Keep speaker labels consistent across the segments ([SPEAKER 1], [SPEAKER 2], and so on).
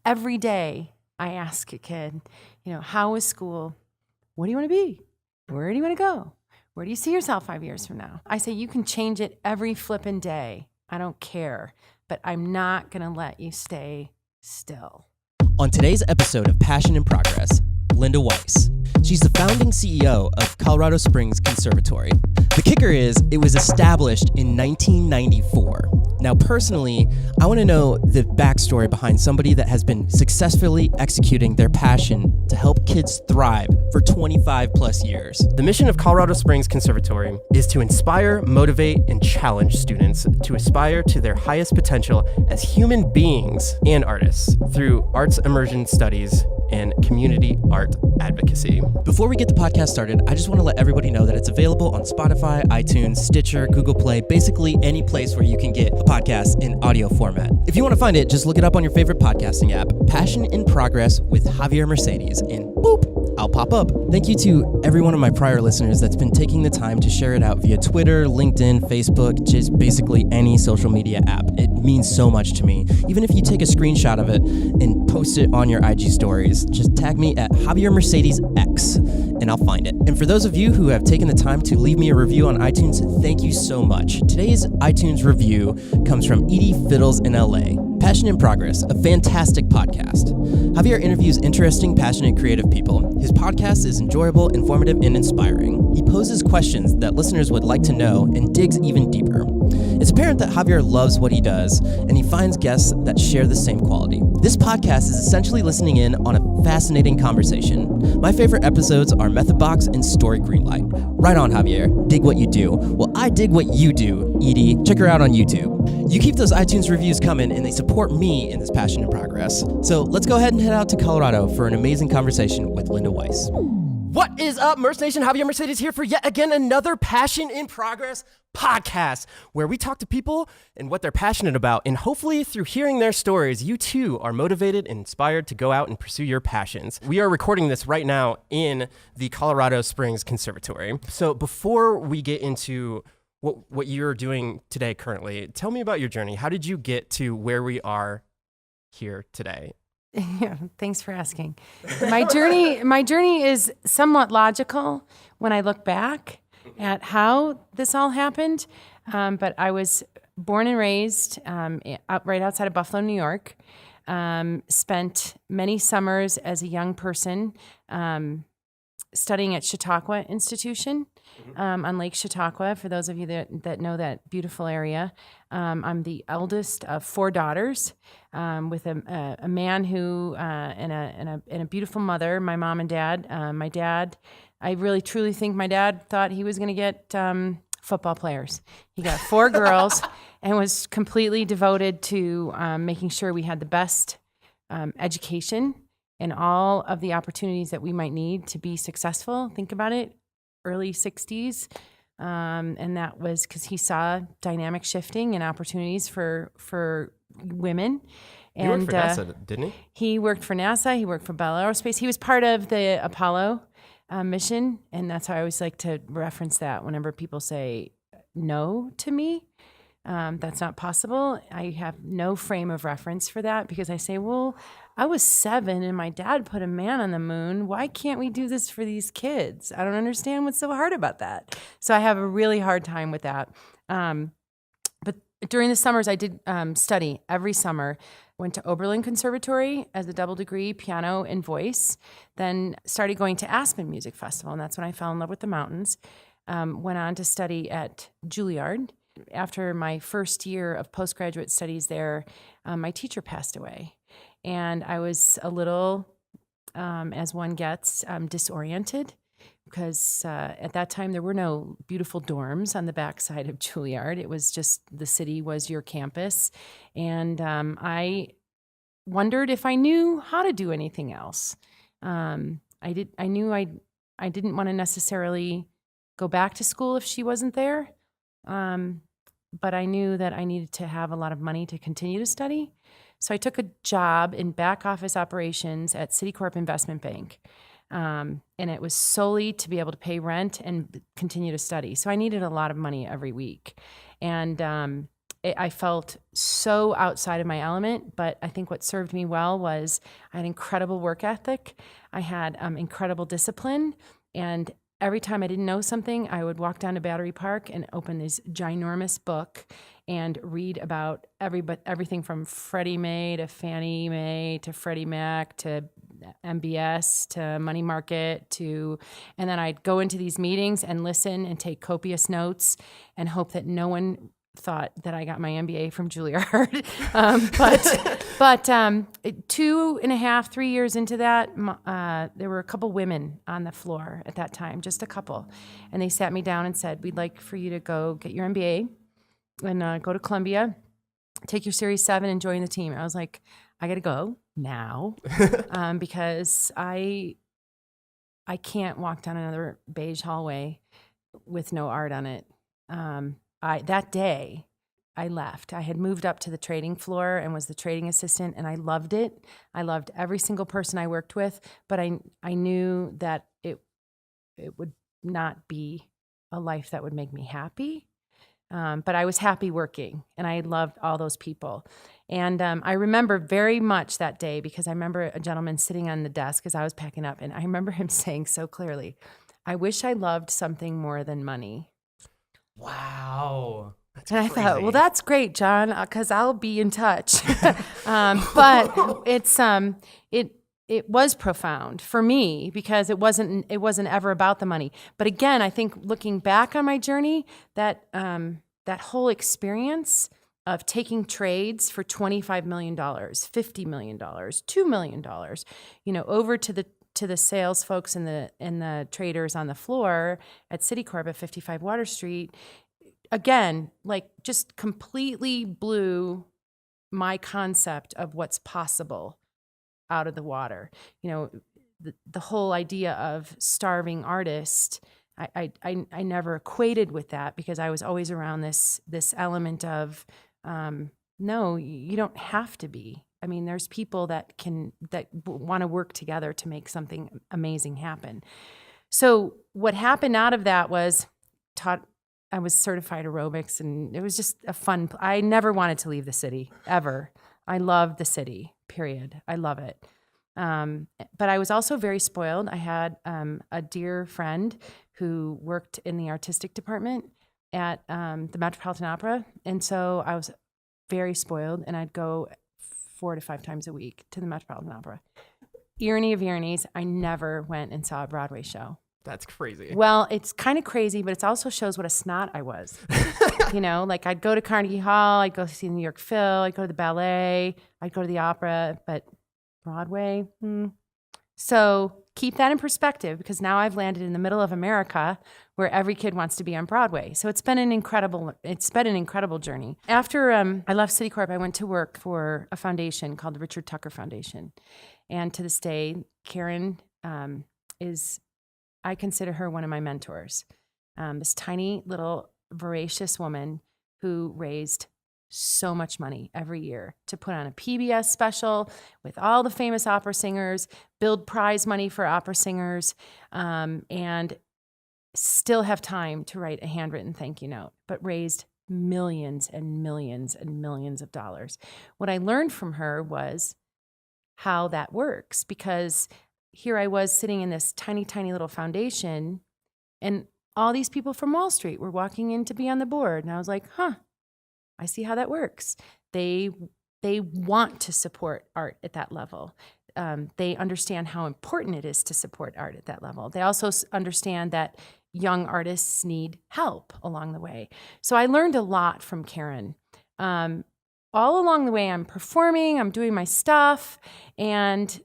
[SPEAKER 1] Every day I ask a kid, how was school? What do you want to be? Where do you want to go? Where do you see yourself 5 years from now? I say you can change it every flippin' day. I don't care, but I'm not going to let you stay still.
[SPEAKER 2] On today's episode of Passion in Progress, Linda Weise. She's the founding CEO of Colorado Springs Conservatory. The kicker is it was established in 1994. Now, personally, I want to know the backstory behind somebody that has been successfully executing their passion to help kids thrive for 25 plus years.
[SPEAKER 3] The mission of Colorado Springs Conservatory is to inspire, motivate, and challenge students to aspire to their highest potential as human beings and artists through arts immersion studies and community art advocacy.
[SPEAKER 2] Before we get the podcast started, I just want to let everybody know that it's available on Spotify, iTunes, Stitcher, Google Play, basically any place where you can get a podcast in audio format. If you want to find it, just look it up on your favorite podcasting app, Passion in Progress with Javier Mercedes, and boop, I'll pop up. Thank you to every one of my prior listeners that's been taking the time to share it out via Twitter, LinkedIn, Facebook, just basically any social media app. It means so much to me. Even if you take a screenshot of it and post it on your IG stories, just tag me at Javier Mercedes X and I'll find it. And for those of you who have taken the time to leave me a review on iTunes, thank you so much. Today's iTunes review comes from Edie Fiddles in LA. Passion in Progress, a fantastic podcast. Javier interviews interesting, passionate, creative people. His podcast is enjoyable, informative, and inspiring. He poses questions that listeners would like to know and digs even deeper. It's apparent that Javier loves what he does, and he finds guests that share the same quality. This podcast is essentially listening in on a fascinating conversation. My favorite episodes are Method Box and Story Greenlight. Right on, Javier. Dig what you do. Well, I dig what you do, Edie. Check her out on YouTube. You keep those iTunes reviews coming, and they support me in this Passion in Progress. So let's go ahead and head out to Colorado for an amazing conversation with Linda Weise.
[SPEAKER 3] What is up, Merce Nation? Javier Mercedes here for yet again another Passion in Progress podcast, where we talk to people and what they're passionate about, and hopefully through hearing their stories, you too are motivated and inspired to go out and pursue your passions. We are recording this right now in the Colorado Springs Conservatory. So before we get into what you're doing today currently, tell me about your journey. How did you get to where we are here today?
[SPEAKER 1] Yeah, thanks for asking. My journey is somewhat logical when I look back at how this all happened. But I was born and raised right outside of Buffalo, New York. Spent many summers as a young person studying at Chautauqua Institution on Lake Chautauqua. For those of you that know that beautiful area, I'm the eldest of four daughters, with a man who and a beautiful mother. My mom and dad. My dad, I really truly think my dad thought he was going to get football players. He got four girls and was completely devoted to making sure we had the best education and all of the opportunities that we might need to be successful. Think about it, early 60s. And that was because he saw dynamic shifting and opportunities for women.
[SPEAKER 3] He worked for NASA, didn't he?
[SPEAKER 1] He worked for NASA. He worked for Bell Aerospace. He was part of the Apollo mission. And that's how I always like to reference that whenever people say no to me. That's not possible. I have no frame of reference for that because I say, well, I was 7 and my dad put a man on the moon. Why can't we do this for these kids? I don't understand what's so hard about that. So I have a really hard time with that. But during the summers, I did study every summer. Went to Oberlin Conservatory as a double degree, piano and voice. Then started going to Aspen Music Festival, and that's when I fell in love with the mountains. Went on to study at Juilliard. After my first year of postgraduate studies there, my teacher passed away. And I was a little, as one gets, disoriented because at that time there were no beautiful dorms on the backside of Juilliard. It was just the city was your campus. And I wondered if I knew how to do anything else. I knew I didn't want to necessarily go back to school if she wasn't there. But I knew that I needed to have a lot of money to continue to study. So I took a job in back office operations at Citicorp Investment Bank. And it was solely to be able to pay rent and continue to study. So I needed a lot of money every week. And I felt so outside of my element, but I think what served me well was I had incredible work ethic. I had incredible discipline. And every time I didn't know something, I would walk down to Battery Park and open this ginormous book and read about everything from Freddie Mae to Fannie Mae to Freddie Mac to MBS to money market and then I'd go into these meetings and listen and take copious notes and hope that no one thought that I got my MBA from Juilliard. But 2.5, 3 years into that, there were a couple women on the floor at that time, just a couple. And they sat me down and said, we'd like for you to go get your MBA and go to Columbia, take your Series 7 and join the team. And I was like, I got to go now because I can't walk down another beige hallway with no art on it. That day, I left. I had moved up to the trading floor and was the trading assistant, and I loved it. I loved every single person I worked with, but I knew that it would not be a life that would make me happy. But I was happy working, and I loved all those people. And I remember very much that day because I remember a gentleman sitting on the desk as I was packing up, and I remember him saying so clearly, I wish I loved something more than money.
[SPEAKER 3] Wow. That's
[SPEAKER 1] and
[SPEAKER 3] crazy.
[SPEAKER 1] I thought, well, that's great, John, because I'll be in touch. But it was profound for me because it wasn't ever about the money. But again, I think looking back on my journey, that whole experience of taking trades for $25 million, $50 million, $2 million, over to the sales folks and the traders on the floor at Citicorp at 55 Water Street, again, like just completely blew my concept of what's possible out of the water. The whole idea of starving artist, I never equated with that because I was always around this element of, no, you don't have to be. I mean, there's people that want to work together to make something amazing happen. So what happened out of that was I was certified aerobics, and it was just I never wanted to leave the city, ever. I love the city, period. I love it. But I was also very spoiled. I had a dear friend who worked in the artistic department at the Metropolitan Opera, and so I was very spoiled, and I'd go 4 to 5 times a week to the Metropolitan Opera. Irony of ironies, I never went and saw a Broadway show.
[SPEAKER 3] That's crazy.
[SPEAKER 1] Well, it's kind of crazy, but it also shows what a snot I was. Like I'd go to Carnegie Hall, I'd go see the New York Phil, I'd go to the ballet, I'd go to the opera, but Broadway? So keep that in perspective because now I've landed in the middle of America where every kid wants to be on Broadway. So it's been an incredible journey. After I left Citicorp, I went to work for a foundation called the Richard Tucker Foundation. And to this day, Karen I consider her one of my mentors. This tiny little voracious woman who raised so much money every year to put on a PBS special with all the famous opera singers, build prize money for opera singers, and still have time to write a handwritten thank you note, but raised millions and millions and millions of dollars. What I learned from her was how that works, because here I was sitting in this tiny, tiny little foundation, and all these people from Wall Street were walking in to be on the board. And I was like, I see how that works. They want to support art at that level. They understand how important it is to support art at that level. They also understand that young artists need help along the way. So I learned a lot from Karen. All along the way, I'm performing, I'm doing my stuff, and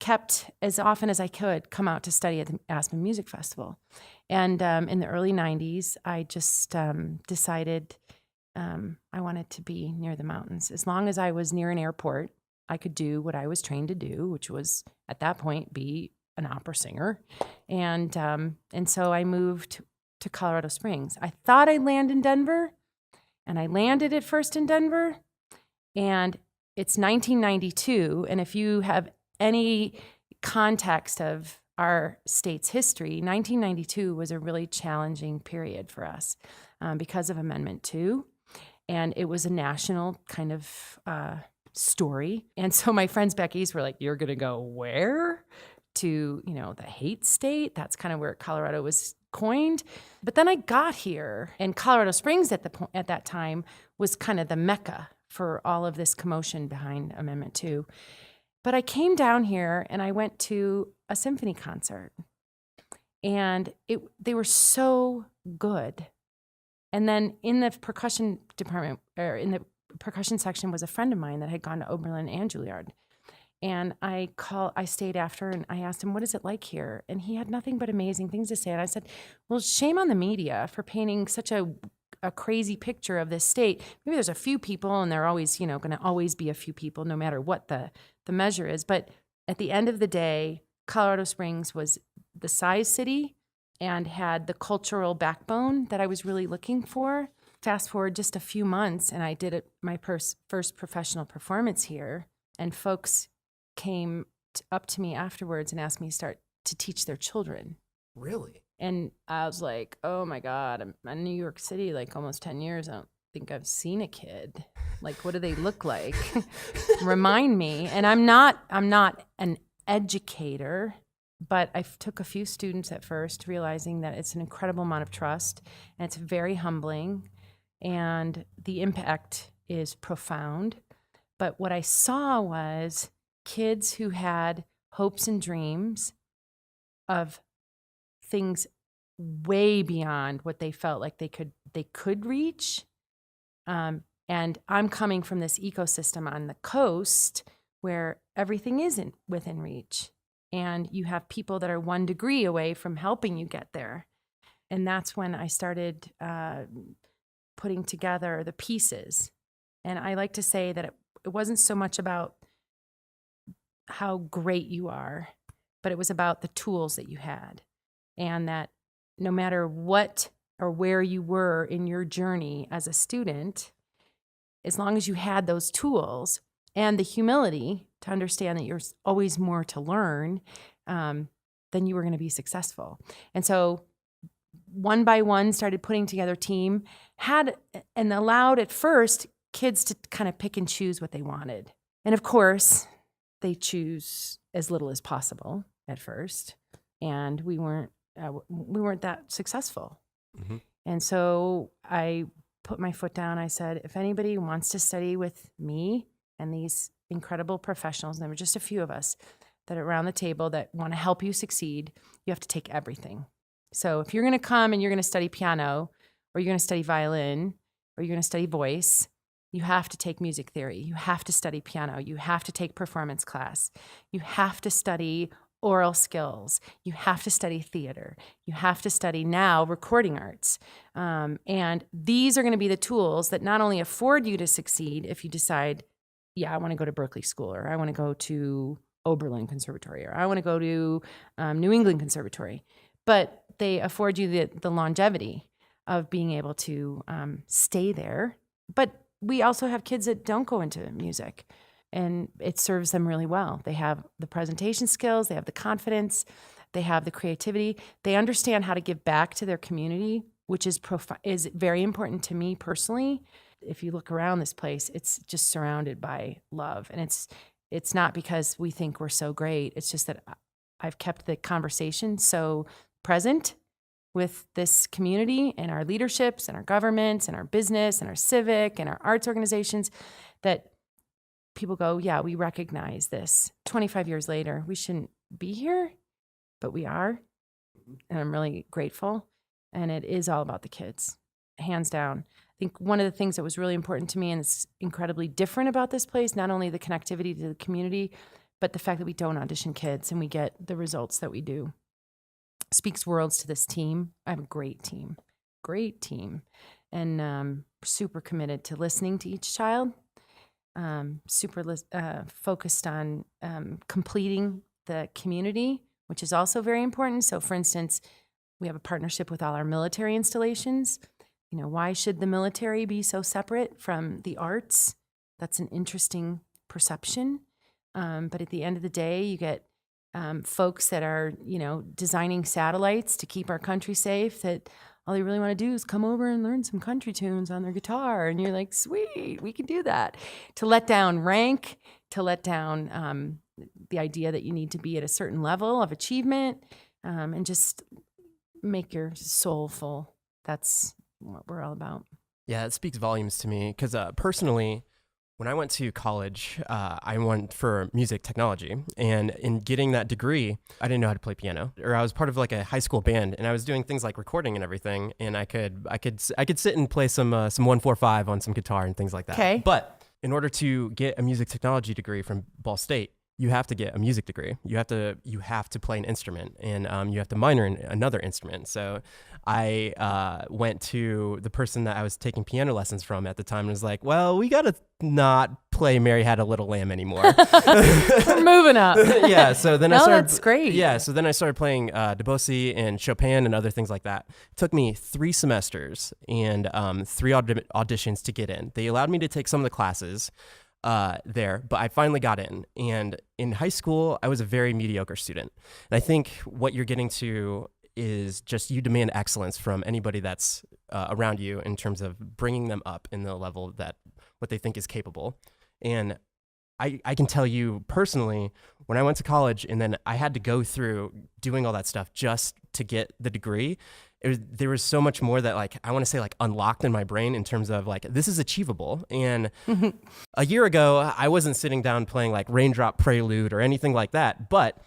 [SPEAKER 1] kept, as often as I could, come out to study at the Aspen Music Festival. And in the early 90s, I just decided I wanted to be near the mountains. As long as I was near an airport, I could do what I was trained to do, which was, at that point, be an opera singer. And so I moved to Colorado Springs. I thought I'd land in Denver, and I landed at first in Denver. And it's 1992, and if you have any context of our state's history, 1992 was a really challenging period for us because of Amendment 2. And it was a national kind of story. And so my friends back east were like, you're going to go where? To, the hate state. That's kind of where Colorado was coined. But then I got here, and Colorado Springs at that time was kind of the mecca for all of this commotion behind Amendment 2. But I came down here and I went to a symphony concert, and they were so good. And then in the percussion department, or in the percussion section, was a friend of mine that had gone to Oberlin and Juilliard. And I stayed after, and I asked him, what is it like here? And he had nothing but amazing things to say. And I said, well, shame on the media for painting such a crazy picture of this state. Maybe there's a few people, and there are always, going to always be a few people, no matter what the measure is. But at the end of the day, Colorado Springs was the size city and had the cultural backbone that I was really looking for. Fast forward just a few months, and I did my first professional performance here, and folks came up to me afterwards and asked me to start to teach their children.
[SPEAKER 3] Really?
[SPEAKER 1] And I was like, oh my God, I'm in New York City like almost 10 years. I don't think I've seen a kid. Like, what do they look like? Remind me. And I'm not an educator, but I took a few students at first, realizing that it's an incredible amount of trust, and it's very humbling, and the impact is profound. But what I saw was kids who had hopes and dreams of things way beyond what they felt like they could reach. And I'm coming from this ecosystem on the coast where everything isn't within reach. And you have people that are 1 degree away from helping you get there. And that's when I started putting together the pieces. And I like to say that it wasn't so much about how great you are, but it was about the tools that you had. And that no matter what or where you were in your journey as a student, as long as you had those tools and the humility to understand that there's always more to learn, then you were going to be successful. And so one by one started putting together a team, and allowed at first kids to kind of pick and choose what they wanted. And of course, they choose as little as possible at first. And we weren't that successful. Mm-hmm. And so I put my foot down. I said, if anybody wants to study with me and these incredible professionals, and there were just a few of us that are around the table that want to help you succeed, you have to take everything. So if you're going to come and you're going to study piano, or you're going to study violin, or you're going to study voice, you have to take music theory. You have to study piano. You have to take performance class. You have to study oral skills. You have to study theater. You have to study now recording arts. And these are going to be the tools that not only afford you to succeed if you decide, yeah, I want to go to Berkeley School, or I want to go to Oberlin Conservatory, or I want to go to New England Conservatory, but they afford you the longevity of being able to stay there. But we also have kids that don't go into music, and it serves them really well. They have the presentation skills, they have the confidence, they have the creativity. They understand how to give back to their community, which is very important to me personally. If you look around this place, it's just surrounded by love. And it's not because we think we're so great. It's just that I've kept the conversation so present with this community and our leaderships and our governments and our business and our civic and our arts organizations that people go, yeah, we recognize this. 25 years later, we shouldn't be here, but we are. And I'm really grateful. And it is all about the kids, hands down. I think one of the things that was really important to me, and it's incredibly different about this place, not only the connectivity to the community, but the fact that we don't audition kids and we get the results that we do. Speaks worlds to this team. I have a great team, and super committed to listening to each child, super focused on completing the community, which is also very important. So for instance, we have a partnership with all our military installations. You know, why should the military be so separate from the arts? That's an interesting perception. But at the end of the day, you get folks that are, designing satellites to keep our country safe that all they really want to do is come over and learn some country tunes on their guitar. And you're like, sweet, we can do that. To let down rank, to let down the idea that you need to be at a certain level of achievement, and just make your soul full. That's what we're all about.
[SPEAKER 3] Yeah, it speaks volumes to me because personally, when I went to college, I went for music technology, and in getting that degree, I didn't know how to play piano, or I was part of like a high school band, and I was doing things like recording and everything, and I could sit and play some 145 on some guitar and things like that.
[SPEAKER 1] Okay.
[SPEAKER 3] But in order to get a music technology degree from Ball State, you have to get a music degree. You have to play an instrument, and you have to minor in another instrument. So I went to the person that I was taking piano lessons from at the time and was like, well, we got to not play Mary Had a Little Lamb anymore.
[SPEAKER 1] We're moving up.
[SPEAKER 3] Yeah, so then I started.
[SPEAKER 1] That's great.
[SPEAKER 3] Yeah, so then I started playing Debussy and Chopin and other things like that. It took me 3 semesters and 3 auditions to get in. They allowed me to take some of the classes there, but I finally got in. And in high school, I was a very mediocre student. And I think what you're getting to is just you demand excellence from anybody that's around you in terms of bringing them up in the level that what they think is capable. And I can tell you personally, when I went to college and then I had to go through doing all that stuff just to get the degree, there was so much more that like I want to say like unlocked in my brain in terms of like this is achievable. And a year ago, I wasn't sitting down playing like Raindrop Prelude or anything like that, but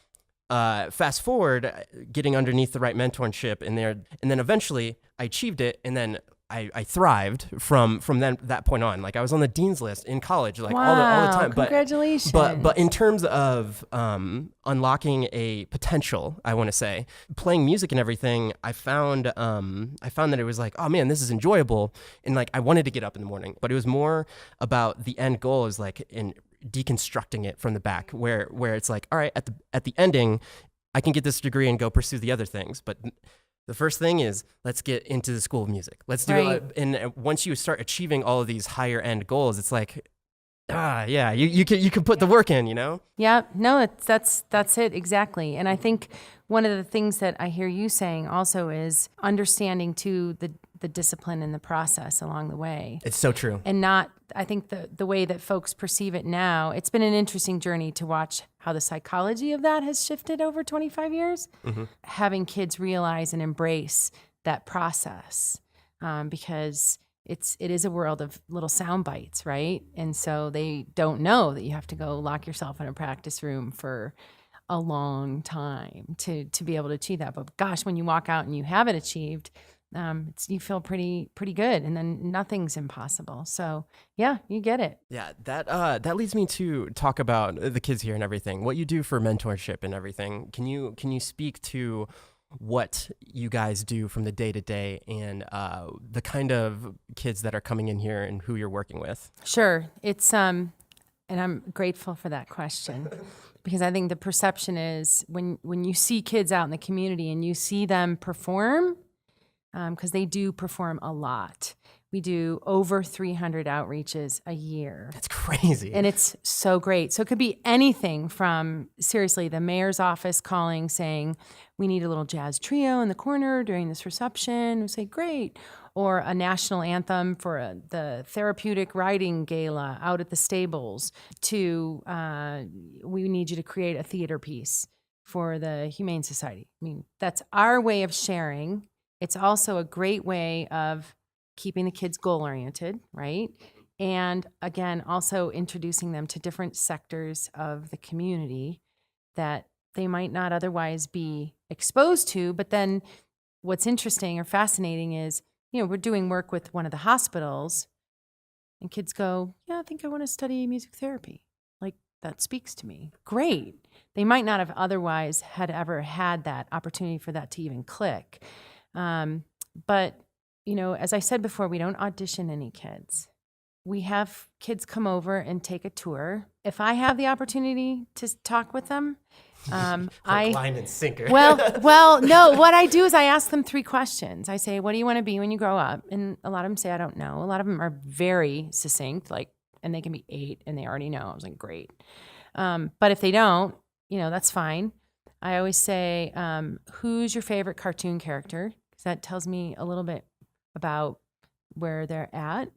[SPEAKER 3] fast forward, getting underneath the right mentorship and then eventually I achieved it, and then I thrived from that point on. Like I was on the dean's list in college, like all the time.
[SPEAKER 1] Congratulations!
[SPEAKER 3] But in terms of unlocking a potential, I want to say playing music and everything, I found that it was like, oh man, this is enjoyable, and like I wanted to get up in the morning. But it was more about the end goal is like in deconstructing it from the back, where it's like, all right, at the ending, I can get this degree and go pursue the other things, but the first thing is let's get into the School of Music. Let's do it. And once you start achieving all of these higher end goals, it's like, yeah, you can put the work in, you know?
[SPEAKER 1] Yeah, no, that's it exactly. And I think one of the things that I hear you saying also is understanding too the discipline and the process along the way.
[SPEAKER 3] It's so true.
[SPEAKER 1] And not, I think the way that folks perceive it now, it's been an interesting journey to watch how the psychology of that has shifted over 25 years. Mm-hmm. Having kids realize and embrace that process, because it is a world of little sound bites, right? And so they don't know that you have to go lock yourself in a practice room for a long time to be able to achieve that. But gosh, when you walk out and you have it achieved, you feel pretty good, and then nothing's impossible. So yeah, you get it.
[SPEAKER 3] Yeah, that leads me to talk about the kids here and everything. What you do for mentorship and everything. Can you speak to what you guys do from the day to day and the kind of kids that are coming in here and who you're working with?
[SPEAKER 1] Sure, it's and I'm grateful for that question. Because I think the perception is when you see kids out in the community and you see them perform, because they do perform a lot. We do over 300 outreaches a year.
[SPEAKER 3] That's crazy.
[SPEAKER 1] And it's so great. So it could be anything from, seriously, the mayor's office calling saying, we need a little jazz trio in the corner during this reception. We say, great. Or a national anthem for the therapeutic riding gala out at the stables, to we need you to create a theater piece for the Humane Society. I mean, that's our way of sharing. It's also a great way of keeping the kids goal-oriented, right? And again, also introducing them to different sectors of the community that they might not otherwise be exposed to. But then what's interesting or fascinating is, we're doing work with one of the hospitals, and kids go, yeah, I think I want to study music therapy. Like, that speaks to me. Great. They might not have otherwise had ever had that opportunity for that to even click. But, as I said before, we don't audition any kids. We have kids come over and take a tour. If I have the opportunity to talk with them,
[SPEAKER 3] line and sinker.
[SPEAKER 1] well, no, what I do is I ask them 3 questions. I say, what do you want to be when you grow up? And a lot of them say, I don't know. A lot of them are very succinct, and they can be 8 and they already know. I was like, great. But if they don't, that's fine. I always say, who's your favorite cartoon character? Because that tells me a little bit about where they're at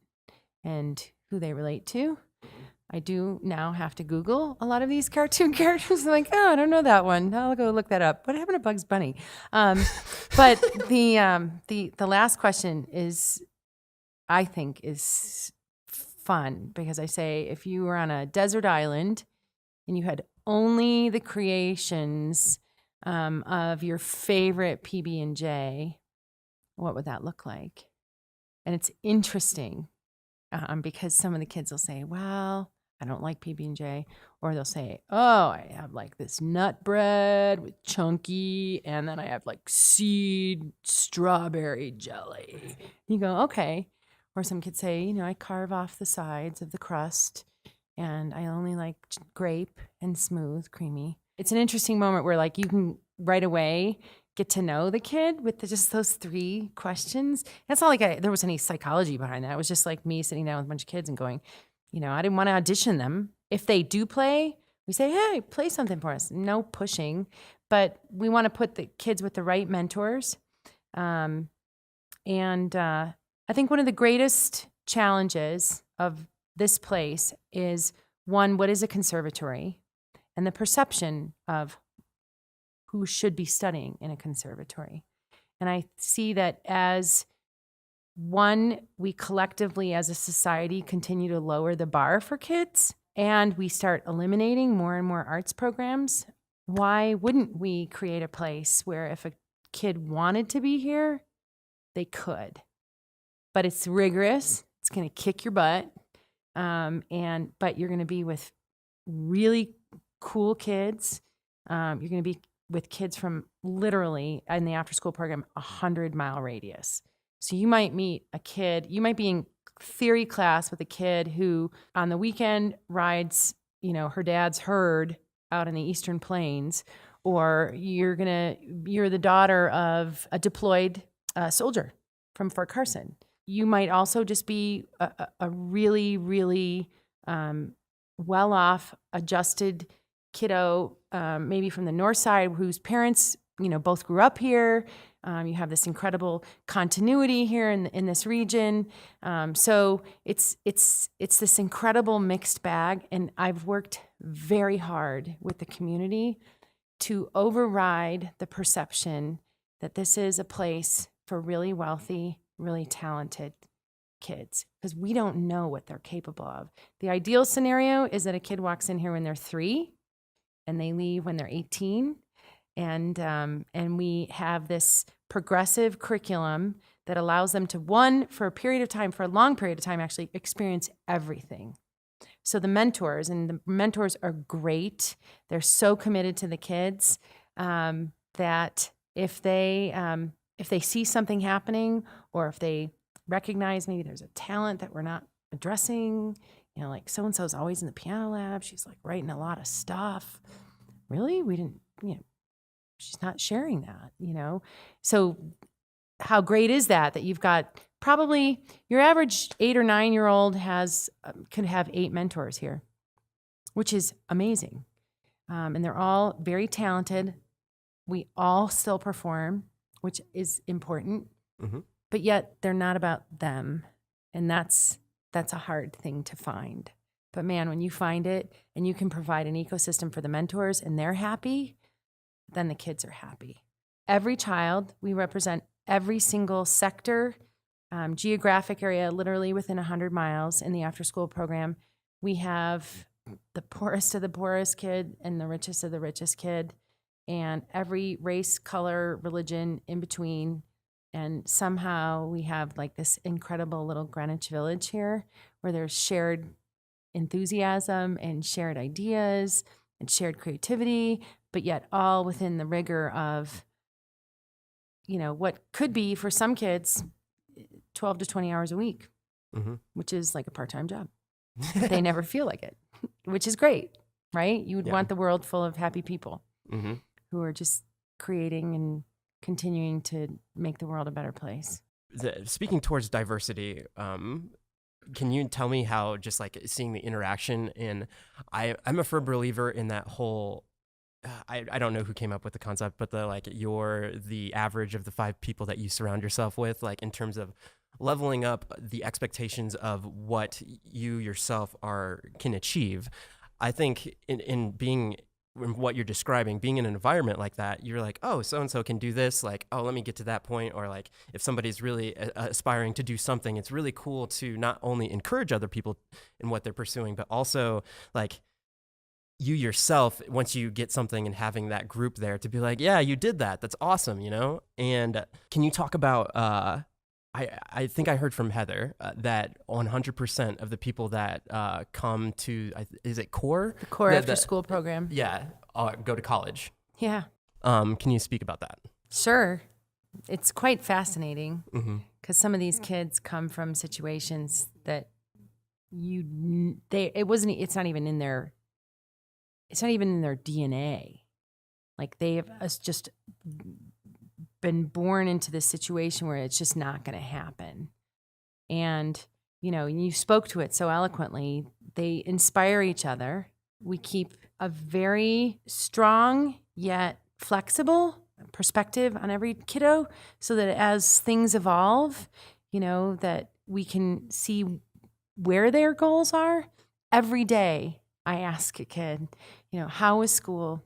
[SPEAKER 1] and who they relate to. I do now have to Google a lot of these cartoon characters. I'm like, oh, I don't know that one. I'll go look that up. What happened to Bugs Bunny? But the last question is, I think, is fun because I say if you were on a desert island and you had only the creations of your favorite PB&J, what would that look like? And it's interesting because some of the kids will say, well, I don't like PB&J. Or they'll say, oh, I have like this nut bread with chunky, and then I have like seed strawberry jelly. You go, okay. Or some kids say, I carve off the sides of the crust, and I only like grape and smooth, creamy. It's an interesting moment where like you can right away get to know the kid with just those 3 questions. It's not like there was any psychology behind that. It was just like me sitting down with a bunch of kids and going, I didn't want to audition them. If they do play, we say, hey, play something for us. No pushing, but we want to put the kids with the right mentors. And I think one of the greatest challenges of this place is, one, what is a conservatory? And the perception of who should be studying in a conservatory. And I see that as one, we collectively as a society continue to lower the bar for kids, and we start eliminating more and more arts programs. Why wouldn't we create a place where if a kid wanted to be here, they could? But it's rigorous. It's going to kick your butt. But you're going to be with really cool kids. You're going to be with kids from literally in the after school program, 100-mile radius. So you might meet a kid, you might be in theory class with a kid who on the weekend rides, her dad's herd out in the Eastern Plains, or you're the daughter of a deployed soldier from Fort Carson. You might also just be a really, really well-off, adjusted kiddo, maybe from the north side, whose parents, both grew up here. You have this incredible continuity here in this region. So it's this incredible mixed bag, and I've worked very hard with the community to override the perception that this is a place for really wealthy, really talented kids, because we don't know what they're capable of. The ideal scenario is that a kid walks in here when they're 3 and they leave when they're 18. And we have this progressive curriculum that allows them to, one, for a long period of time, actually experience everything. So the mentors are great. They're so committed to the kids that if they see something happening, or if they recognize maybe there's a talent that we're not addressing, like so-and-so's always in the piano lab, she's like writing a lot of stuff. Really? We didn't, she's not sharing that, So how great is that you've got probably your average 8 or 9-year-old could have 8 mentors here, which is amazing. And they're all very talented. We all still perform, which is important, but yet they're not about them. And that's a hard thing to find. But man, when you find it and you can provide an ecosystem for the mentors and they're happy, then the kids are happy. Every child, we represent every single sector, geographic area, literally within 100 miles in the after-school program. We have the poorest of the poorest kid and the richest of the richest kid, and every race, color, religion in between. And somehow we have like this incredible little Greenwich Village here where there's shared enthusiasm and shared ideas and shared creativity, but yet all within the rigor of, what could be for some kids 12 to 20 hours a week, which is like a part-time job. They never feel like it, which is great, right? You would want the world full of happy people who are just creating and continuing to make the world a better place.
[SPEAKER 3] Speaking towards diversity, can you tell me how just like seeing the interaction I'm a firm believer in that whole I don't know who came up with the concept, but you're the average of the 5 people that you surround yourself with, like in terms of leveling up the expectations of what you yourself can achieve. I think in what you're describing, being in an environment like that, you're like, oh, so-and-so can do this. Like, oh, let me get to that point. Or like if somebody's really aspiring to do something, it's really cool to not only encourage other people in what they're pursuing, but also like you yourself, once you get something and having that group there to be like, yeah, you did that. That's awesome, you know? And can you talk about, I think I heard from Heather that 100% of the people that come to, is it CORE?
[SPEAKER 1] The CORE after school program.
[SPEAKER 3] Yeah, go to college.
[SPEAKER 1] Yeah.
[SPEAKER 3] Can you speak about that?
[SPEAKER 1] Sure. It's quite fascinating because some of these kids come from situations that it's not even in their DNA. Like they have just been born into this situation where it's just not going to happen. And, you know, you spoke to it so eloquently. They inspire each other. We keep a very strong yet flexible perspective on every kiddo so that as things evolve, you know, that we can see where their goals are. Every day I ask a kid, you know, how was school?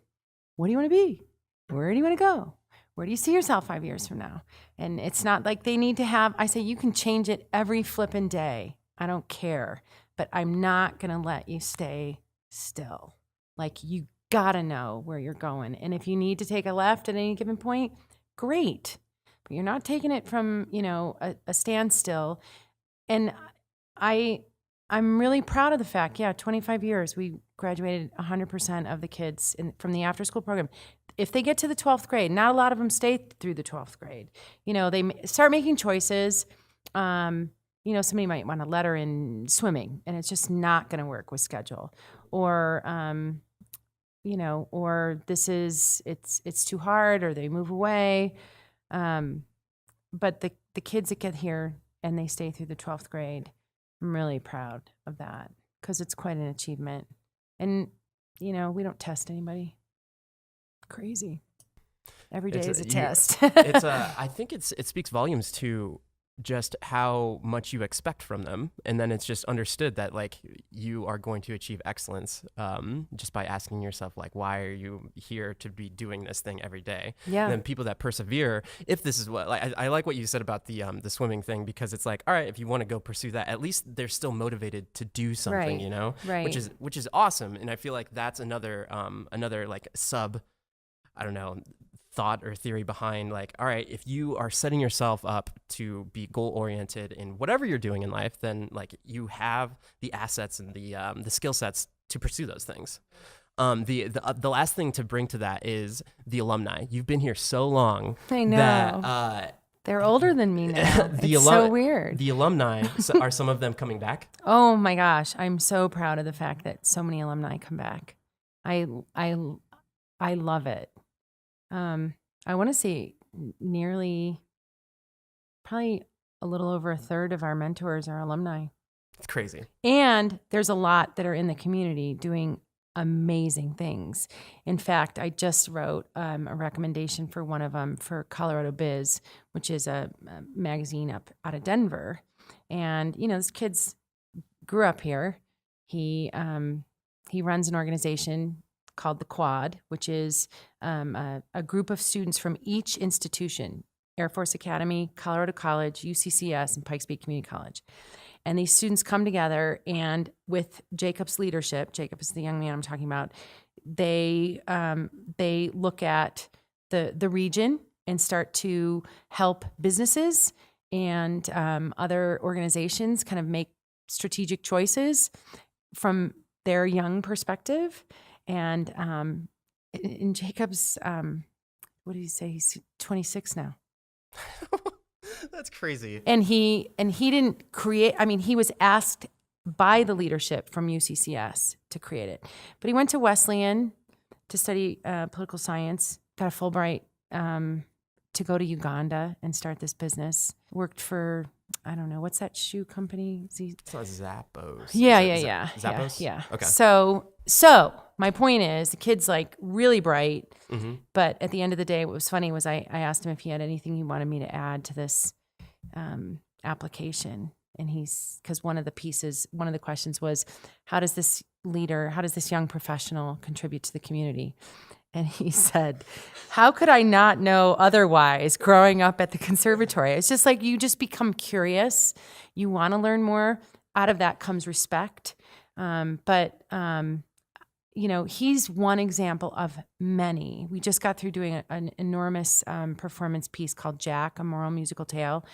[SPEAKER 1] What do you want to be? Where do you want to go? Where do you see yourself 5 years from now? And it's not like they need to I say, you can change it every flippin' day. I don't care, but I'm not going to let you stay still. Like you gotta know where you're going. And if you need to take a left at any given point, great. But you're not taking it from, you know, a standstill. And I'm really proud of the fact, 25 years, we graduated 100% of the kids from the after school program. If they get to the 12th grade, not a lot of them stay through the 12th grade. You know, they start making choices. You know, somebody might want a letter in swimming, and it's just not going to work with schedule. Or, you know, or it's too hard, or they move away. But the kids that get here and they stay through the 12th grade, I'm really proud of that because it's quite an achievement. And, you know, we don't test anybody. Crazy. Every day is a test.
[SPEAKER 3] I think it speaks volumes to just how much you expect from them. And then it's just understood that like you are going to achieve excellence just by asking yourself, like, why are you here to be doing this thing every day?
[SPEAKER 1] Yeah.
[SPEAKER 3] And then people that persevere, if this is what, like, I like what you said about the swimming thing, because it's like, all right, if you want to go pursue that, at least they're still motivated to do something,
[SPEAKER 1] right.
[SPEAKER 3] you know,
[SPEAKER 1] right.
[SPEAKER 3] which is awesome. And I feel like that's another like I don't know, thought or theory behind like, all right, if you are setting yourself up to be goal-oriented in whatever you're doing in life, then like you have the assets and the skill sets to pursue those things. The last thing to bring to that is the alumni. You've been here so long.
[SPEAKER 1] I know.
[SPEAKER 3] That,
[SPEAKER 1] they're older than me now. It's so weird.
[SPEAKER 3] The alumni, are some of them coming back?
[SPEAKER 1] Oh my gosh. I'm so proud of the fact that so many alumni come back. I love it. I want to say probably a little over a third of our mentors are alumni.
[SPEAKER 3] It's crazy. And
[SPEAKER 1] there's a lot that are in the community doing amazing things. In fact, I just wrote a recommendation for one of them for Colorado Biz, which is a magazine up out of Denver. And, you know, this kid's grew up here. He runs an organization called the Quad, which is a group of students from each institution, Air Force Academy, Colorado College, UCCS, and Pikes Peak Community College. And these students come together, and with Jacob's leadership, Jacob is the young man I'm talking about, they look at the region and start to help businesses and other organizations kind of make strategic choices from their young perspective. And in Jacob's, what did he say? He's 26 now.
[SPEAKER 3] That's crazy.
[SPEAKER 1] And he didn't create. I mean, he was asked by the leadership from UCCS to create it, but he went to Wesleyan to study political science. Got a Fulbright to go to Uganda and start this business. Worked for, I don't know, what's that shoe company?
[SPEAKER 3] It's not Zappos.
[SPEAKER 1] Yeah.
[SPEAKER 3] Zappos?
[SPEAKER 1] Yeah.
[SPEAKER 3] Okay.
[SPEAKER 1] So my point is the kid's like really bright,
[SPEAKER 3] Mm-hmm.
[SPEAKER 1] but at the end of the day, what was funny was I asked him if he had anything he wanted me to add to this application. And because one of the questions was, how does this young professional contribute to the community? And he said, how could I not know otherwise growing up at the conservatory? It's just like you just become curious. You want to learn more. Out of that comes respect. He's one example of many. We just got through doing an enormous performance piece called Jack, A Moral Musical Tale.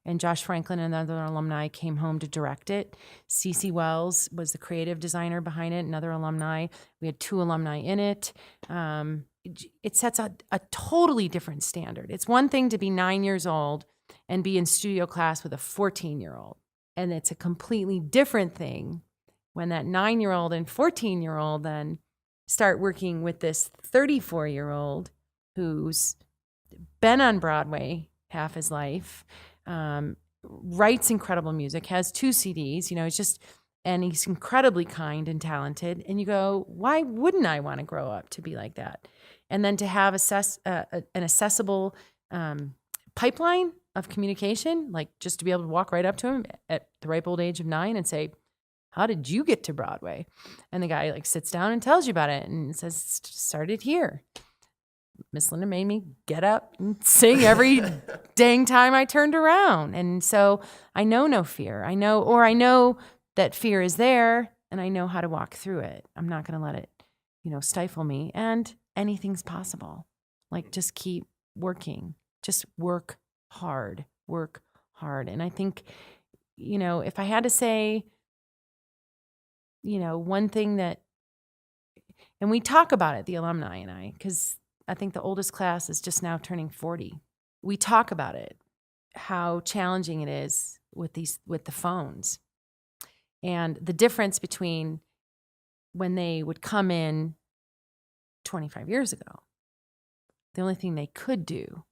[SPEAKER 1] And Josh Franklin, another alumni, came home to direct it. Cece Wells was the creative designer behind it, another alumni. We had 2 alumni in it. It sets a totally different standard. It's one thing to be 9 years old and be in studio class with a 14-year-old. And it's a completely different thing when that 9-year-old and 14-year-old then start working with this 34-year-old who's been on Broadway half his life, writes incredible music, has 2 CDs, and he's incredibly kind and talented. And you go, why wouldn't I want to grow up to be like that? And then to have an accessible pipeline of communication, like just to be able to walk right up to him at the ripe old age of 9 and say, how did you get to Broadway? And the guy sits down and tells you about it and says, started here. Miss Linda made me get up and sing every dang time I turned around. And so I know no fear. I know that fear is there and I know how to walk through it. I'm not going to let it, stifle me. And anything's possible. Just keep working. Just work hard. And I think, if I had to say, one thing that, and we talk about it, the alumni and I, because I think the oldest class is just now turning 40. We talk about it, how challenging it is with the phones. And the difference between when they would come in 25 years ago, the only thing they could do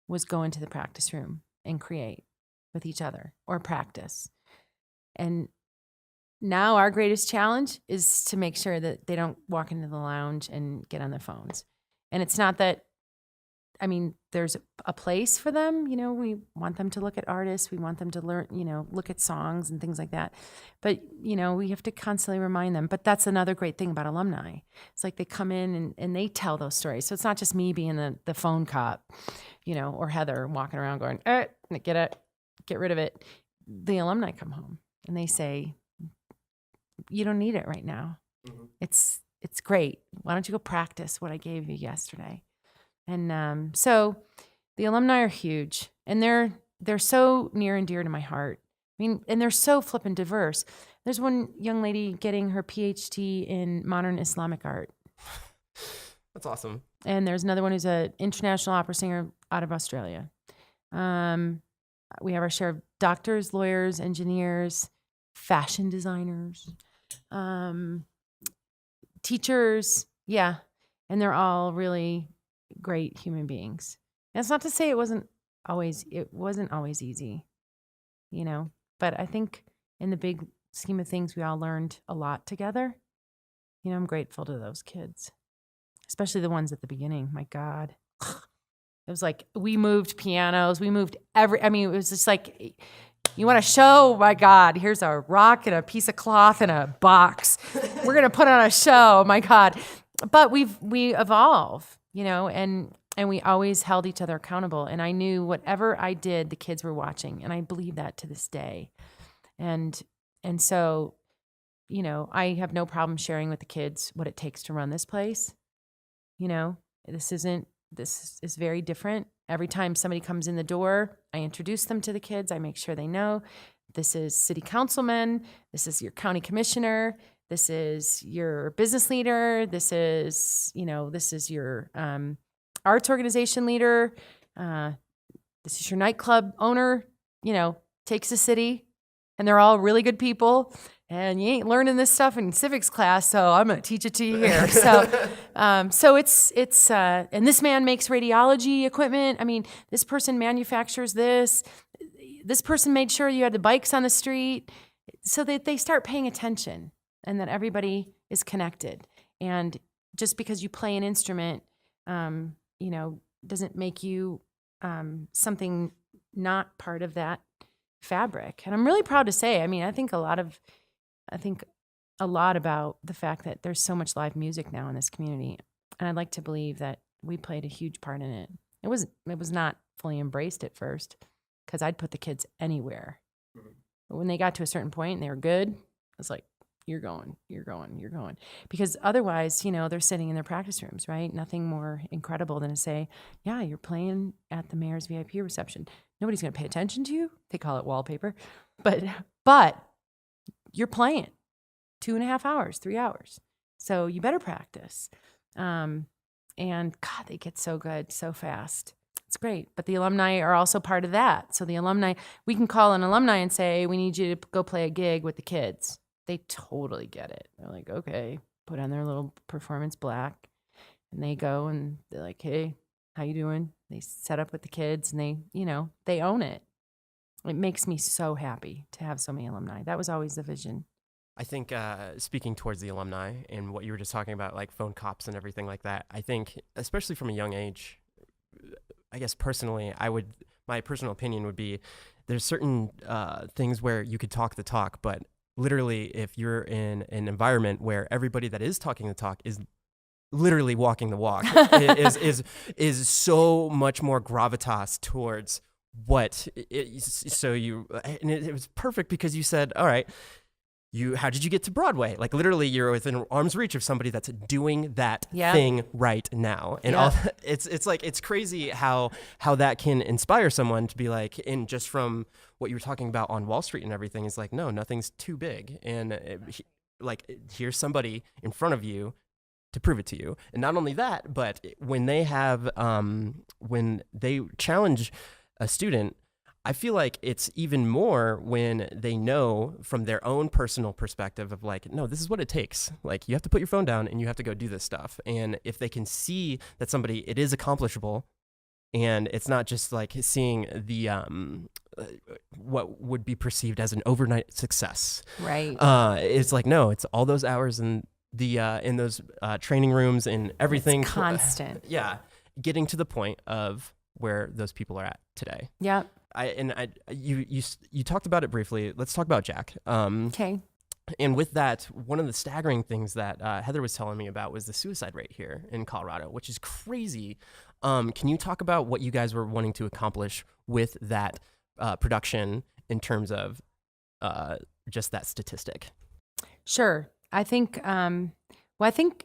[SPEAKER 1] was go into the practice room and create with each other or practice. And now our greatest challenge is to make sure that they don't walk into the lounge and get on their phones. And it's not that, there's a place for them. We want them to look at artists. We want them to learn, look at songs and things like that. But, we have to constantly remind them. But that's another great thing about alumni. It's like they come in and they tell those stories. So it's not just me being the phone cop, or Heather walking around going, get rid of it. The alumni come home and they say, you don't need it right now. Mm-hmm. It's great. Why don't you go practice what I gave you yesterday? And so the alumni are huge, and they're so near and dear to my heart. And they're so flippin' diverse. There's one young lady getting her PhD in modern Islamic art.
[SPEAKER 3] That's awesome.
[SPEAKER 1] And there's another one who's an international opera singer out of Australia. We have our share of doctors, lawyers, engineers, fashion designers, teachers, and they're all really great human beings. And it's not to say it wasn't always easy, but I think in the big scheme of things, we all learned a lot together. I'm grateful to those kids, especially the ones at the beginning. My God, it was like we moved pianos, we moved it was just like, you want a show? My God, here's a rock and a piece of cloth and a box. We're going to put on a show. My God. But we evolve, and we always held each other accountable. And I knew whatever I did, the kids were watching. And I believe that to this day. And so, I have no problem sharing with the kids what it takes to run this place. This is very different. Every time somebody comes in the door, I introduce them to the kids. I make sure they know this is city councilman, this is your county commissioner, this is your business leader, this is your arts organization leader, this is your nightclub owner, takes the city, and they're all really good people. And you ain't learning this stuff in civics class, so I'm going to teach it to you here. So it's and this man makes radiology equipment. This person manufactures this. This person made sure you had the bikes on the street, so that they start paying attention and that everybody is connected. And just because you play an instrument, doesn't make you something not part of that fabric. And I'm really proud to say, I think a lot about the fact that there's so much live music now in this community. And I'd like to believe that we played a huge part in it. It was not fully embraced at first because I'd put the kids anywhere. Mm-hmm. But when they got to a certain point and they were good, I was like, you're going. Because otherwise, they're sitting in their practice rooms, right? Nothing more incredible than to say, yeah, you're playing at the mayor's VIP reception. Nobody's going to pay attention to you. They call it wallpaper. But you're playing 2.5 hours, 3 hours. So you better practice. And God, they get so good so fast. It's great. But the alumni are also part of that. So the alumni, we can call an alumni and say, we need you to go play a gig with the kids. They totally get it. They're like, okay, put on their little performance black, and they go and they're like, hey, how you doing? They set up with the kids and they own it. It makes me so happy to have so many alumni. That was always the vision.
[SPEAKER 3] I think speaking towards the alumni and what you were just talking about, like phone cops and everything like that, I think, especially from a young age, I guess personally, my personal opinion would be there's certain things where you could talk the talk, but literally if you're in an environment where everybody that is talking the talk is literally walking the walk, is so much more gravitas towards what it was perfect because you said, all right, how did you get to Broadway? Like literally you're within arm's reach of somebody that's doing that thing right now. And it's crazy how that can inspire someone to be like, and just from what you were talking about on Wall Street and everything, is like, no, nothing's too big. And here's somebody in front of you to prove it to you. And not only that, but when they challenge a student, I feel like it's even more when they know from their own personal perspective of like, no, this is what it takes. Like you have to put your phone down and you have to go do this stuff. And if they can see that it is accomplishable, and it's not just like seeing the what would be perceived as an overnight success.
[SPEAKER 1] Right.
[SPEAKER 3] It's like, no, it's all those hours in those training rooms and everything.
[SPEAKER 1] It's constant.
[SPEAKER 3] Yeah. Getting to the point of where those people are at today.
[SPEAKER 1] Yeah.
[SPEAKER 3] You talked about it briefly. Let's talk about Jack.
[SPEAKER 1] Okay.
[SPEAKER 3] And with that, one of the staggering things that Heather was telling me about was the suicide rate here in Colorado, which is crazy. Can you talk about what you guys were wanting to accomplish with that production in terms of just that statistic?
[SPEAKER 1] Sure. I think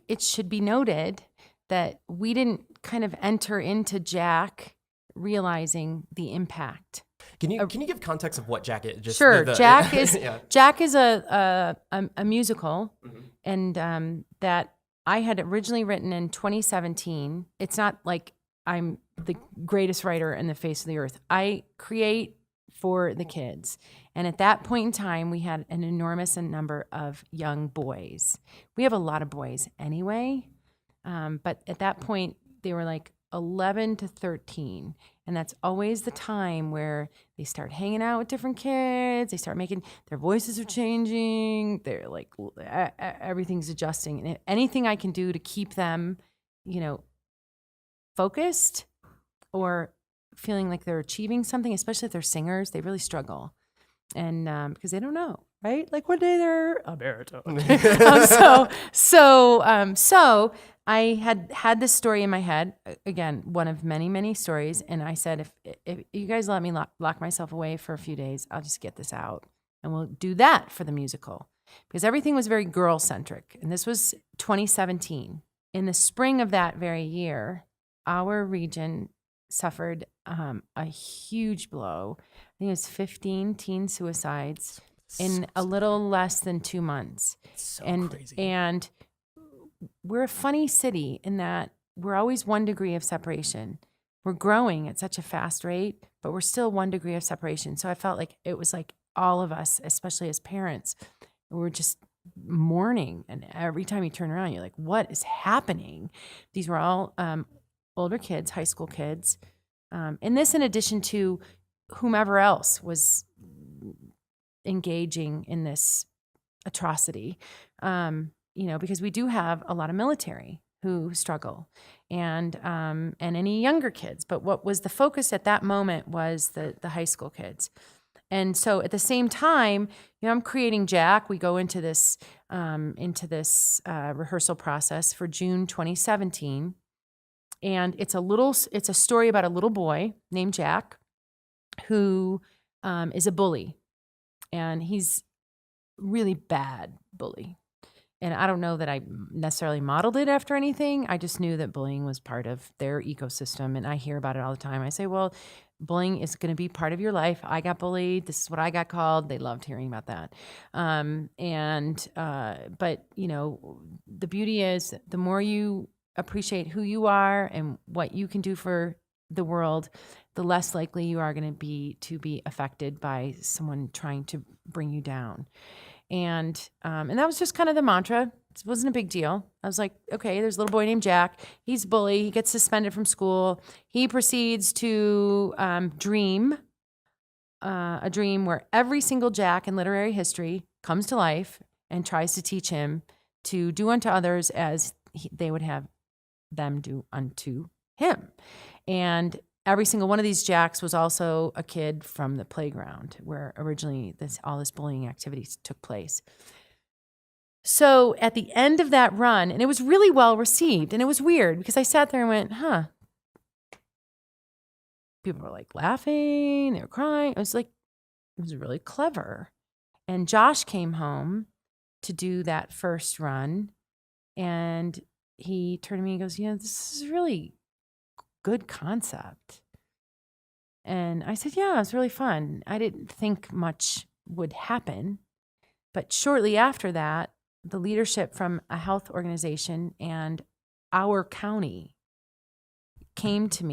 [SPEAKER 1] it should be noted that we didn't kind of enter into Jack realizing the impact.
[SPEAKER 3] Can you give context of what Jack is? Just
[SPEAKER 1] sure. Jack is a musical, mm-hmm. and that I had originally written in 2017. It's not like I'm the greatest writer in the face of the earth. I create for the kids. And at that point in time, we had an enormous number of young boys. We have a lot of boys anyway, but at that point, they were like 11 to 13. And that's always the time where they start hanging out with different kids. They start making, their voices are changing. They're like, everything's adjusting. And anything I can do to keep them, focused or feeling like they're achieving something, especially if they're singers, they really struggle. And because they don't know, right? Like one day they're a baritone. So I had this story in my head, again, one of many, many stories. And I said, if you guys let me lock myself away for a few days, I'll just get this out. And we'll do that for the musical. Because everything was very girl-centric. And this was 2017. In the spring of that very year, our region suffered a huge blow. I think it was 15 teen suicides in a little less than 2 months.
[SPEAKER 3] So crazy.
[SPEAKER 1] And we're a funny city in that we're always 1 degree of separation. We're growing at such a fast rate, but we're still 1 degree of separation. So I felt like it was like all of us, especially as parents, we're just mourning. And every time you turn around, you're like, what is happening? These were all older kids, high school kids. And this in addition to whomever else was engaging in this atrocity. because we do have a lot of military who struggle and any younger kids. But what was the focus at that moment was the high school kids. And so at the same time, I'm creating Jack. We go into this rehearsal process for June 2017. And it's a story about a little boy named Jack who is a bully. And he's really bad bully. And I don't know that I necessarily modeled it after anything. I just knew that bullying was part of their ecosystem. And I hear about it all the time. I say, well, bullying is going to be part of your life. I got bullied. This is what I got called. They loved hearing about that. But the beauty is the more you appreciate who you are and what you can do for the world, the less likely you are going to be affected by someone trying to bring you down. And that was just kind of the mantra. It wasn't a big deal. I was like, okay, there's a little boy named Jack. He's a bully. He gets suspended from school. He proceeds to dream a dream where every single Jack in literary history comes to life and tries to teach him to do unto others as they would have them do unto him. And every single one of these Jacks was also a kid from the playground where originally all this bullying activities took place. So at the end of that run, and it was really well received, and it was weird because I sat there and went, people were like laughing, they were crying. It was really clever. And Josh came home to do that first run, and he turned to me and goes, this is really good concept. And I said, yeah, it was really fun. I didn't think much would happen. But shortly after that, the leadership from a health organization and our county came to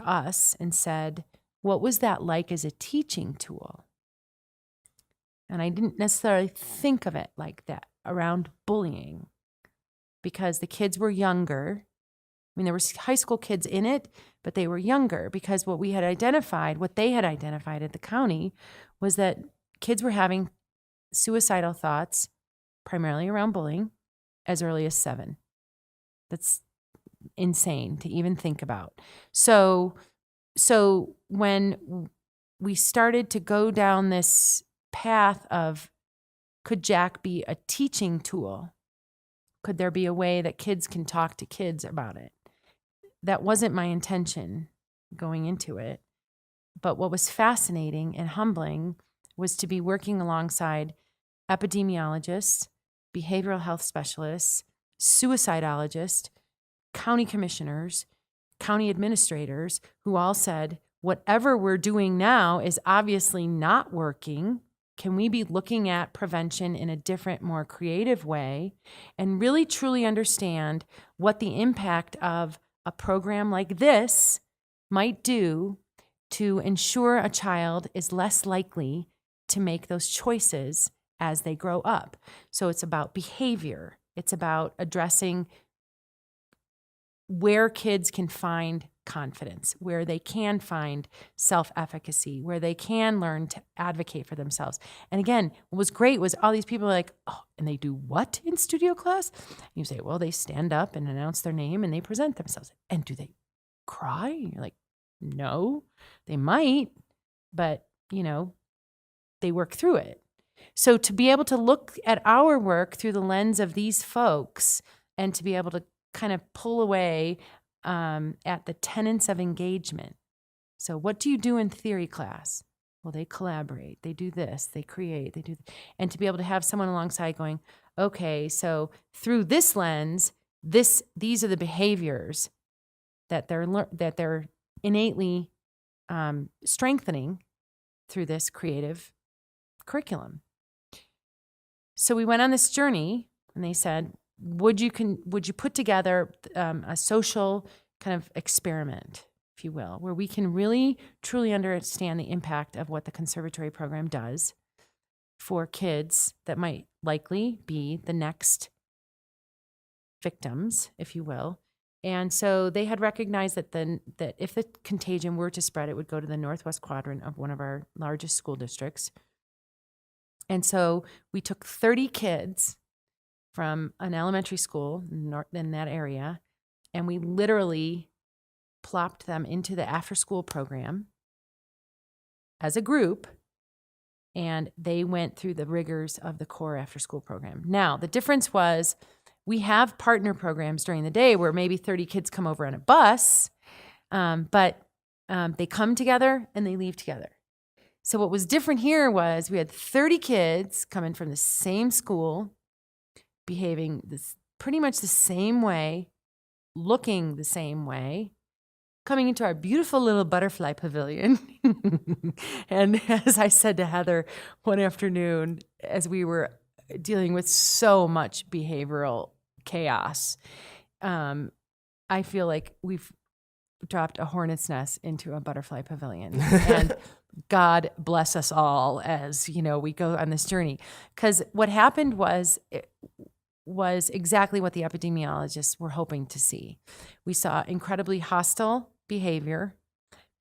[SPEAKER 1] us and said, what was that like as a teaching tool? And I didn't necessarily think of it like that around bullying because the kids were younger. I mean, there were high school kids in it, but they were younger because what they had identified at the county was that kids were having suicidal thoughts, primarily around bullying, as early as 7. That's insane to even think about. So when we started to go down this path of, could Jack be a teaching tool? Could there be a way that kids can talk to kids about it? That wasn't my intention going into it. But what was fascinating and humbling was to be working alongside epidemiologists, behavioral health specialists, suicidologists, county commissioners, county administrators, who all said, whatever we're doing now is obviously not working. Can we be looking at prevention in a different, more creative way and really truly understand what the impact of a program like this might do to ensure a child is less likely to make those choices as they grow up? So it's about behavior. It's about addressing where kids can find confidence, where they can find self-efficacy, where they can learn to advocate for themselves. And again, what was great was all these people were like, oh, and they do what in studio class? And you say, well, they stand up and announce their name and they present themselves. And do they cry? And you're like, no, they might, but they work through it. So to be able to look at our work through the lens of these folks and to be able to kind of pull away at the tenets of engagement. So what do you do in theory class? Well, they collaborate, they do this, they create, they do, and to be able to have someone alongside going, okay, so through this lens, these are the behaviors that they're innately strengthening through this creative curriculum. So we went on this journey, and they said, would you put together a social kind of experiment, if you will, where we can really truly understand the impact of what the Conservatory program does for kids that might likely be the next victims, if you will. And so they had recognized that if the contagion were to spread, it would go to the northwest quadrant of one of our largest school districts. And so we took 30 kids from an elementary school in that area, and we literally plopped them into the after-school program as a group, and they went through the rigors of the core after-school program. Now, the difference was we have partner programs during the day where maybe 30 kids come over on a bus, but they come together and they leave together. So what was different here was we had 30 kids coming from the same school, behaving pretty much the same way, looking the same way, coming into our beautiful little butterfly pavilion. And as I said to Heather one afternoon, as we were dealing with so much behavioral chaos, I feel like we've dropped a hornet's nest into a butterfly pavilion. And God bless us all as, we go on this journey. Because what happened was exactly what the epidemiologists were hoping to see. We saw incredibly hostile behavior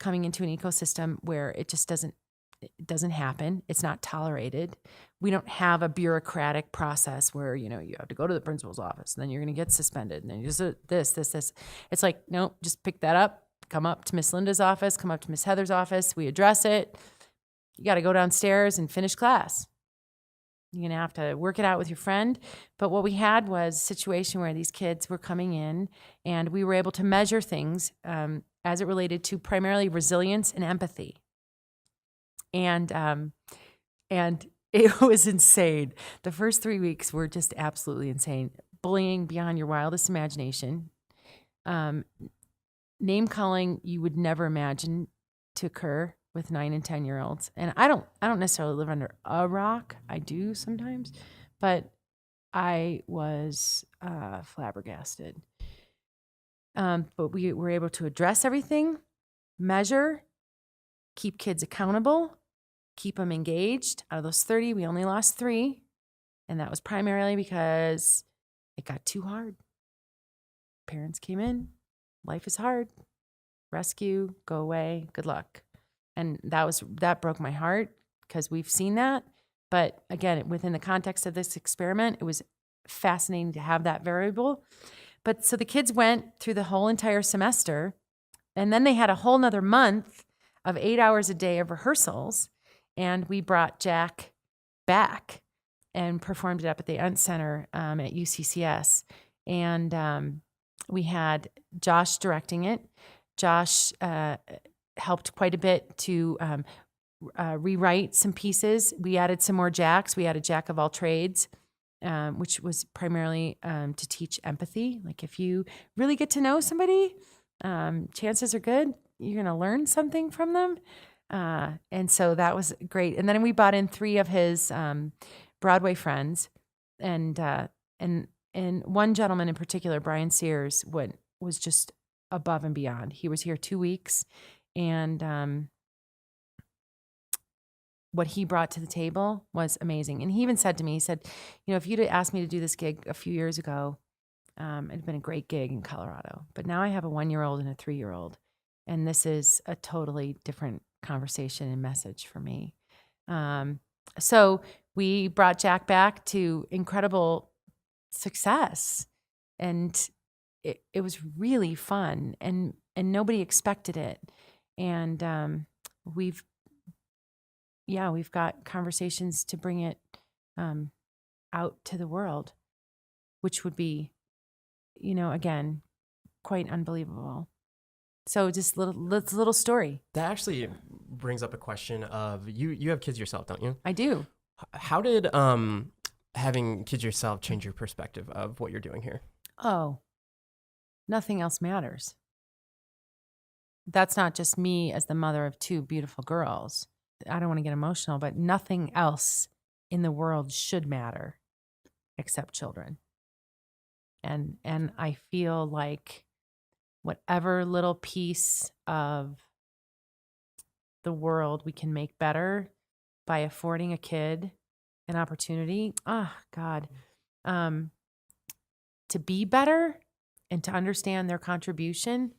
[SPEAKER 1] coming into an ecosystem where it just doesn't happen. It's not tolerated. We don't have a bureaucratic process where, you have to go to the principal's office and then you're going to get suspended and then you just this. It's like, no, just pick that up, come up to Miss Linda's office, come up to Miss Heather's office. We address it. You got to go downstairs and finish class. You're going to have to work it out with your friend. But what we had was a situation where these kids were coming in and we were able to measure things as it related to primarily resilience and empathy. And it was insane. The first 3 weeks were just absolutely insane. Bullying beyond your wildest imagination. Name calling you would never imagine to occur with 9 and 10-year-olds. And I don't necessarily live under a rock. I do sometimes, but I was flabbergasted. But we were able to address everything, measure, keep kids accountable, keep them engaged. Out of those 30, we only lost 3. And that was primarily because it got too hard. Parents came in, life is hard, rescue, go away, good luck. And that broke my heart because we've seen that. But again, within the context of this experiment, it was fascinating to have that variable. But so the kids went through the whole entire semester, and then they had a whole nother month of 8 hours a day of rehearsals. And we brought Jack back and performed it up at the Ent Center at UCCS. And we had Josh directing it. Josh helped quite a bit to rewrite some pieces. We added some more Jacks. We added Jack of all trades, which was primarily to teach empathy. Like if you really get to know somebody, chances are good you're going to learn something from them. And so that was great. And then we brought in 3 of his Broadway friends, and one gentleman in particular, Brian Sears, was just above and beyond. He was here 2 weeks, and what he brought to the table was amazing. And he even said to me, he said, if you'd asked me to do this gig a few years ago, it'd been a great gig in Colorado. But now I have a 1-year-old and a 3-year-old, and this is a totally different conversation and message for me. So we brought Jack back to incredible success, and it was really fun, and nobody expected it. And we've got conversations to bring it out to the world, which would be, again, quite unbelievable. So just little story.
[SPEAKER 3] That actually brings up a question of you have kids yourself, don't you?
[SPEAKER 1] I do.
[SPEAKER 3] How did having kids yourself change your perspective of what you're doing here?
[SPEAKER 1] Oh, nothing else matters. That's not just me as the mother of 2 beautiful girls. I don't want to get emotional, but nothing else in the world should matter except children. And I feel like whatever little piece of the world we can make better by affording a kid an opportunity, to be better and to understand their contribution,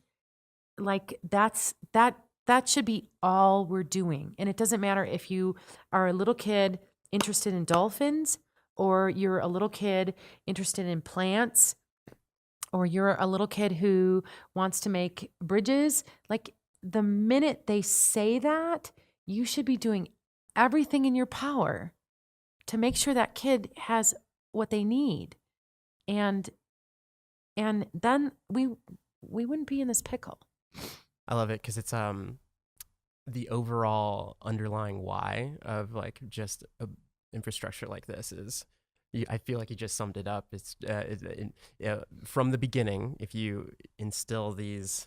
[SPEAKER 1] like that should be all we're doing. And it doesn't matter if you are a little kid interested in dolphins or you're a little kid interested in plants, or you're a little kid who wants to make bridges, like the minute they say that, you should be doing everything in your power to make sure that kid has what they need. And then we wouldn't be in this pickle.
[SPEAKER 3] I love it because it's the overall underlying why of like just a infrastructure like this is, I feel like you just summed it up. It's from the beginning, if you instill these,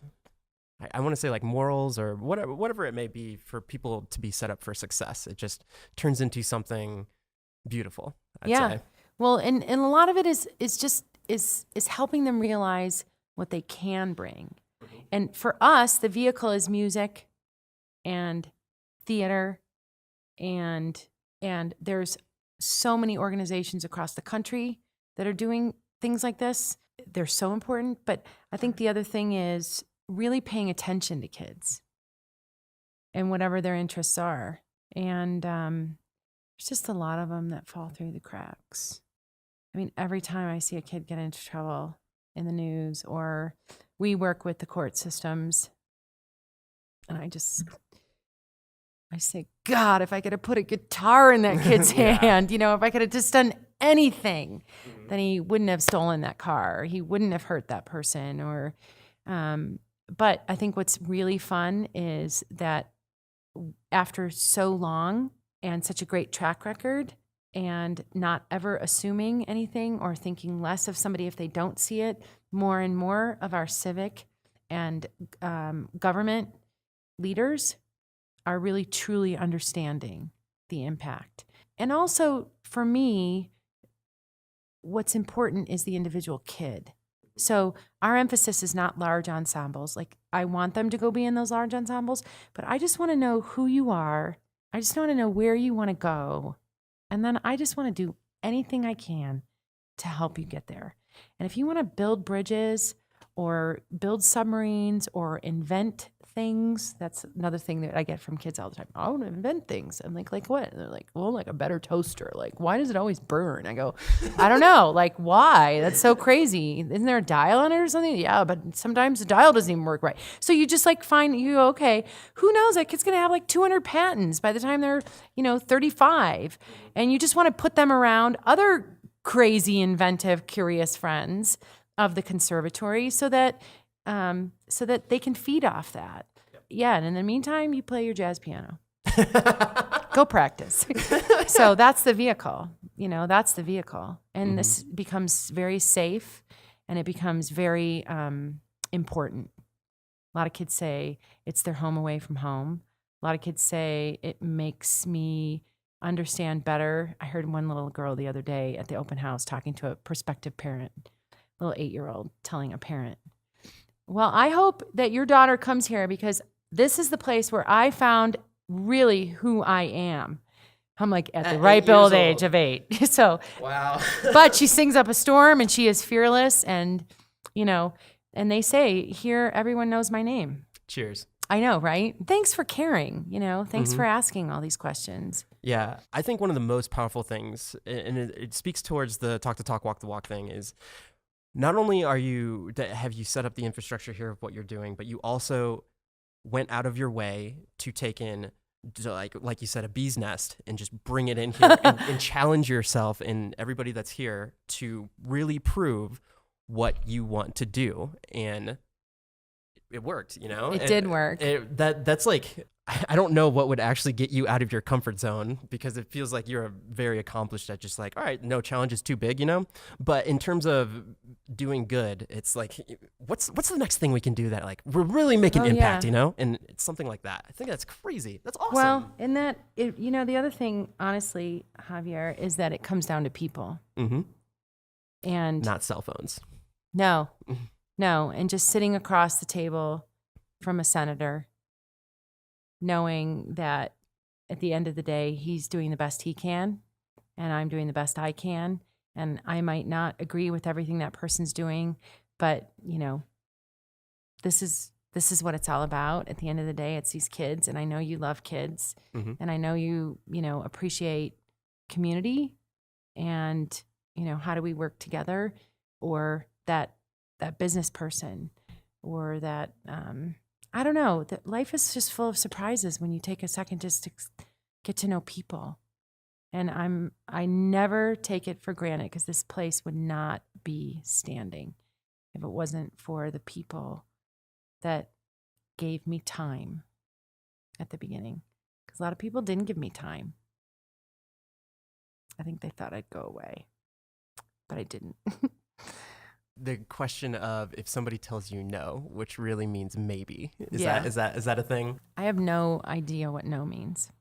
[SPEAKER 3] I want to say like morals or whatever it may be for people to be set up for success, it just turns into something beautiful. I'd say.
[SPEAKER 1] Well, and a lot of it is helping them realize what they can bring. And for us, the vehicle is music and theater, and there's so many organizations across the country that are doing things like this. They're so important. But I think the other thing is really paying attention to kids and whatever their interests are. And there's just a lot of them that fall through the cracks. I mean, every time I see a kid get into trouble in the news, or we work with the court systems, and I say, God, if I could have put a guitar in that kid's hand, if I could have just done anything, then he wouldn't have stolen that car, or he wouldn't have hurt that person. Or, but I think what's really fun is that after so long and such a great track record, and not ever assuming anything or thinking less of somebody if they don't see it, more and more of our civic and government leaders are really truly understanding the impact. And also, for me, what's important is the individual kid. So our emphasis is not large ensembles. Like, I want them to go be in those large ensembles, but I just want to know who you are. I just want to know where you want to go. And then I just want to do anything I can to help you get there. And if you want to build bridges or build submarines or invent things, that's another thing that I get from kids all the time. I want to invent things. I'm like what? And they're like, well, like a better toaster. Like, why does it always burn? I go, I don't know. Like, why? That's so crazy. Isn't there a dial on it or something? Yeah, but sometimes the dial doesn't even work right. So you just like you go, okay, who knows? That kid's going to have like 200 patents by the time they're, 35. And you just want to put them around other crazy, inventive, curious friends of the conservatory so that they can feed off that. Yep. Yeah, and in the meantime, you play your jazz piano. Go practice. So that's the vehicle. That's the vehicle. And this becomes very safe, and it becomes very important. A lot of kids say it's their home away from home. A lot of kids say it makes me understand better. I heard one little girl the other day at the open house talking to a prospective parent, little 8-year-old telling a parent, well, I hope that your daughter comes here because this is the place where I found really who I am. I'm like, at the ripe old age of 8. So,
[SPEAKER 3] wow.
[SPEAKER 1] But she sings up a storm and she is fearless. And, and they say, here, everyone knows my name.
[SPEAKER 3] Cheers.
[SPEAKER 1] I know, right? Thanks for caring, thanks for asking all these questions.
[SPEAKER 3] Yeah, I think one of the most powerful things, and it speaks towards the talk the talk, walk the walk thing, is not only have you set up the infrastructure here of what you're doing, but you also went out of your way to take in, like you said, a bee's nest and just bring it in here and challenge yourself and everybody that's here to really prove what you want to do. And it worked,
[SPEAKER 1] It did work.
[SPEAKER 3] That's like, I don't know what would actually get you out of your comfort zone, because it feels like you're very accomplished at just like, all right, no challenge is too big, But in terms of doing good, it's like, what's the next thing we can do that like we're really making impact, And it's something like that. I think that's crazy. That's awesome.
[SPEAKER 1] Well, and the other thing, honestly, Javier, is that it comes down to people.
[SPEAKER 3] Mm-hmm.
[SPEAKER 1] And
[SPEAKER 3] not cell phones.
[SPEAKER 1] No. No, and just sitting across the table from a senator, knowing that at the end of the day, he's doing the best he can, and I'm doing the best I can, and I might not agree with everything that person's doing, but, this is what it's all about. At the end of the day, it's these kids, and I know you love kids, and I know you appreciate community, and, how do we work together? Or that business person, or that, I don't know, that life is just full of surprises when you take a second just to get to know people. And I never take it for granted, because this place would not be standing if it wasn't for the people that gave me time at the beginning. Because a lot of people didn't give me time. I think they thought I'd go away, but I didn't.
[SPEAKER 3] The question of if somebody tells you no, which really means maybe, is
[SPEAKER 1] Yeah.
[SPEAKER 3] that a thing?
[SPEAKER 1] I have no idea what no means.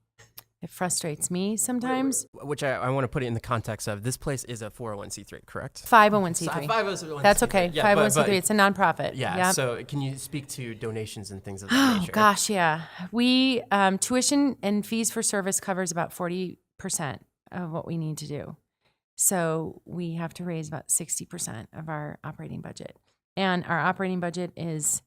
[SPEAKER 1] It frustrates me sometimes.
[SPEAKER 3] Which I want to put it in the context of, this place is a 401c3, correct?
[SPEAKER 1] 501c3.
[SPEAKER 3] 501c3.
[SPEAKER 1] That's okay.
[SPEAKER 3] Yeah,
[SPEAKER 1] 501c3. It's a nonprofit.
[SPEAKER 3] Yeah.
[SPEAKER 1] Yep.
[SPEAKER 3] So can you speak to donations and things of that
[SPEAKER 1] Oh
[SPEAKER 3] nature?
[SPEAKER 1] gosh, yeah. We tuition and fees for service covers about 40% of what we need to do. So we have to raise about 60% of our operating budget. And our operating budget is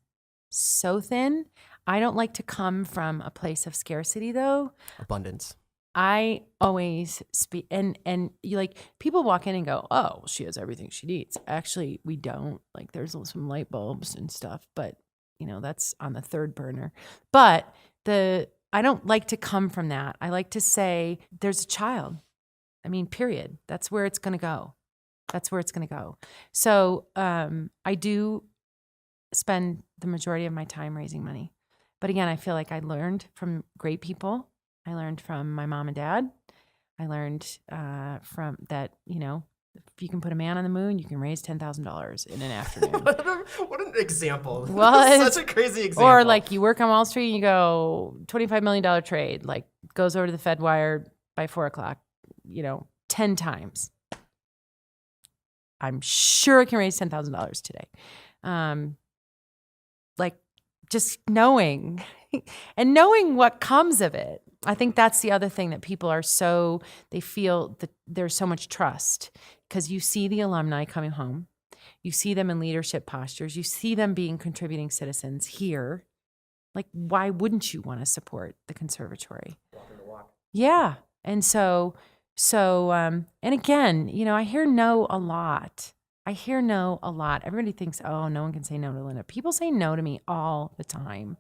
[SPEAKER 1] so thin. I don't like to come from a place of scarcity, though.
[SPEAKER 3] Abundance.
[SPEAKER 1] I always speak, and you, like, people walk in and go, "Oh, well, she has everything she needs." Actually, we don't. Like, there's some light bulbs and stuff, but that's on the third burner. But I don't like to come from that. I like to say there's a child. I mean, period. That's where it's going to go. That's where it's going to go. So I do spend the majority of my time raising money. But again, I feel like I learned from great people. I learned from my mom and dad. I learned from that, if you can put a man on the moon, you can raise $10,000 in an afternoon.
[SPEAKER 3] What an example.
[SPEAKER 1] Well,
[SPEAKER 3] Such a crazy example.
[SPEAKER 1] Or like you work on Wall Street and you go, $25 million trade, like goes over to the Fed wire by 4:00, 10 times. I'm sure I can raise $10,000 today. Like just knowing and knowing what comes of it. I think that's the other thing that people are they feel that there's so much trust, because you see the alumni coming home. You see them in leadership postures. You see them being contributing citizens here. Like, why wouldn't you want to support the Conservatory?
[SPEAKER 3] Walking the walk.
[SPEAKER 1] Yeah. And so, and again, I hear no a lot. Everybody thinks, oh, no one can say no to Linda. People say no to me all the time.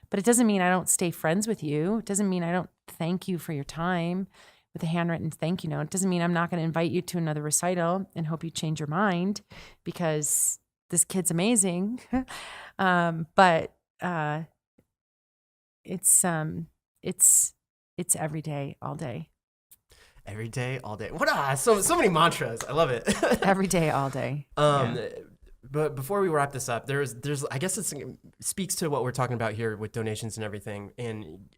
[SPEAKER 1] But it doesn't mean I don't stay friends with you. It doesn't mean I don't thank you for your time with a handwritten thank you note. It doesn't mean I'm not going to invite you to another recital and hope you change your mind, because this kid's amazing. But it's every day, all day.
[SPEAKER 3] Every day, all day. What? So many mantras. I love it.
[SPEAKER 1] Every day, all day. Yeah.
[SPEAKER 3] But before we wrap this up, there's I guess it speaks to what we're talking about here with donations and everything. And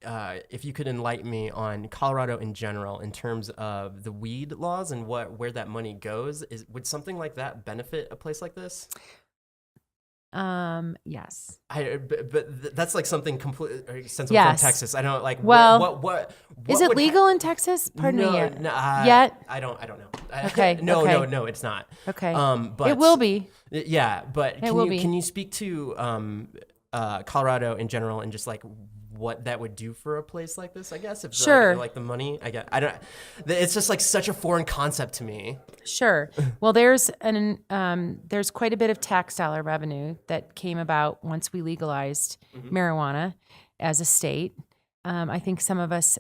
[SPEAKER 3] if you could enlighten me on Colorado in general in terms of the weed laws and where that money goes, would something like that benefit a place like this?
[SPEAKER 1] Yes.
[SPEAKER 3] But that's like something completely sensible
[SPEAKER 1] Yes.
[SPEAKER 3] from Texas. I don't like.
[SPEAKER 1] Well,
[SPEAKER 3] what
[SPEAKER 1] is it
[SPEAKER 3] would
[SPEAKER 1] legal in Texas? Pardon me.
[SPEAKER 3] No,
[SPEAKER 1] Yet?
[SPEAKER 3] I don't know.
[SPEAKER 1] Okay,
[SPEAKER 3] No,
[SPEAKER 1] okay.
[SPEAKER 3] no, it's not.
[SPEAKER 1] Okay.
[SPEAKER 3] But
[SPEAKER 1] it will be.
[SPEAKER 3] Yeah, but can you speak to Colorado in general and just like what that would do for a place like this? I guess if
[SPEAKER 1] Sure.
[SPEAKER 3] like the money, I don't. It's just like such a foreign concept to me.
[SPEAKER 1] Sure. Well, there's quite a bit of tax dollar revenue that came about once we legalized marijuana as a state. I think some of us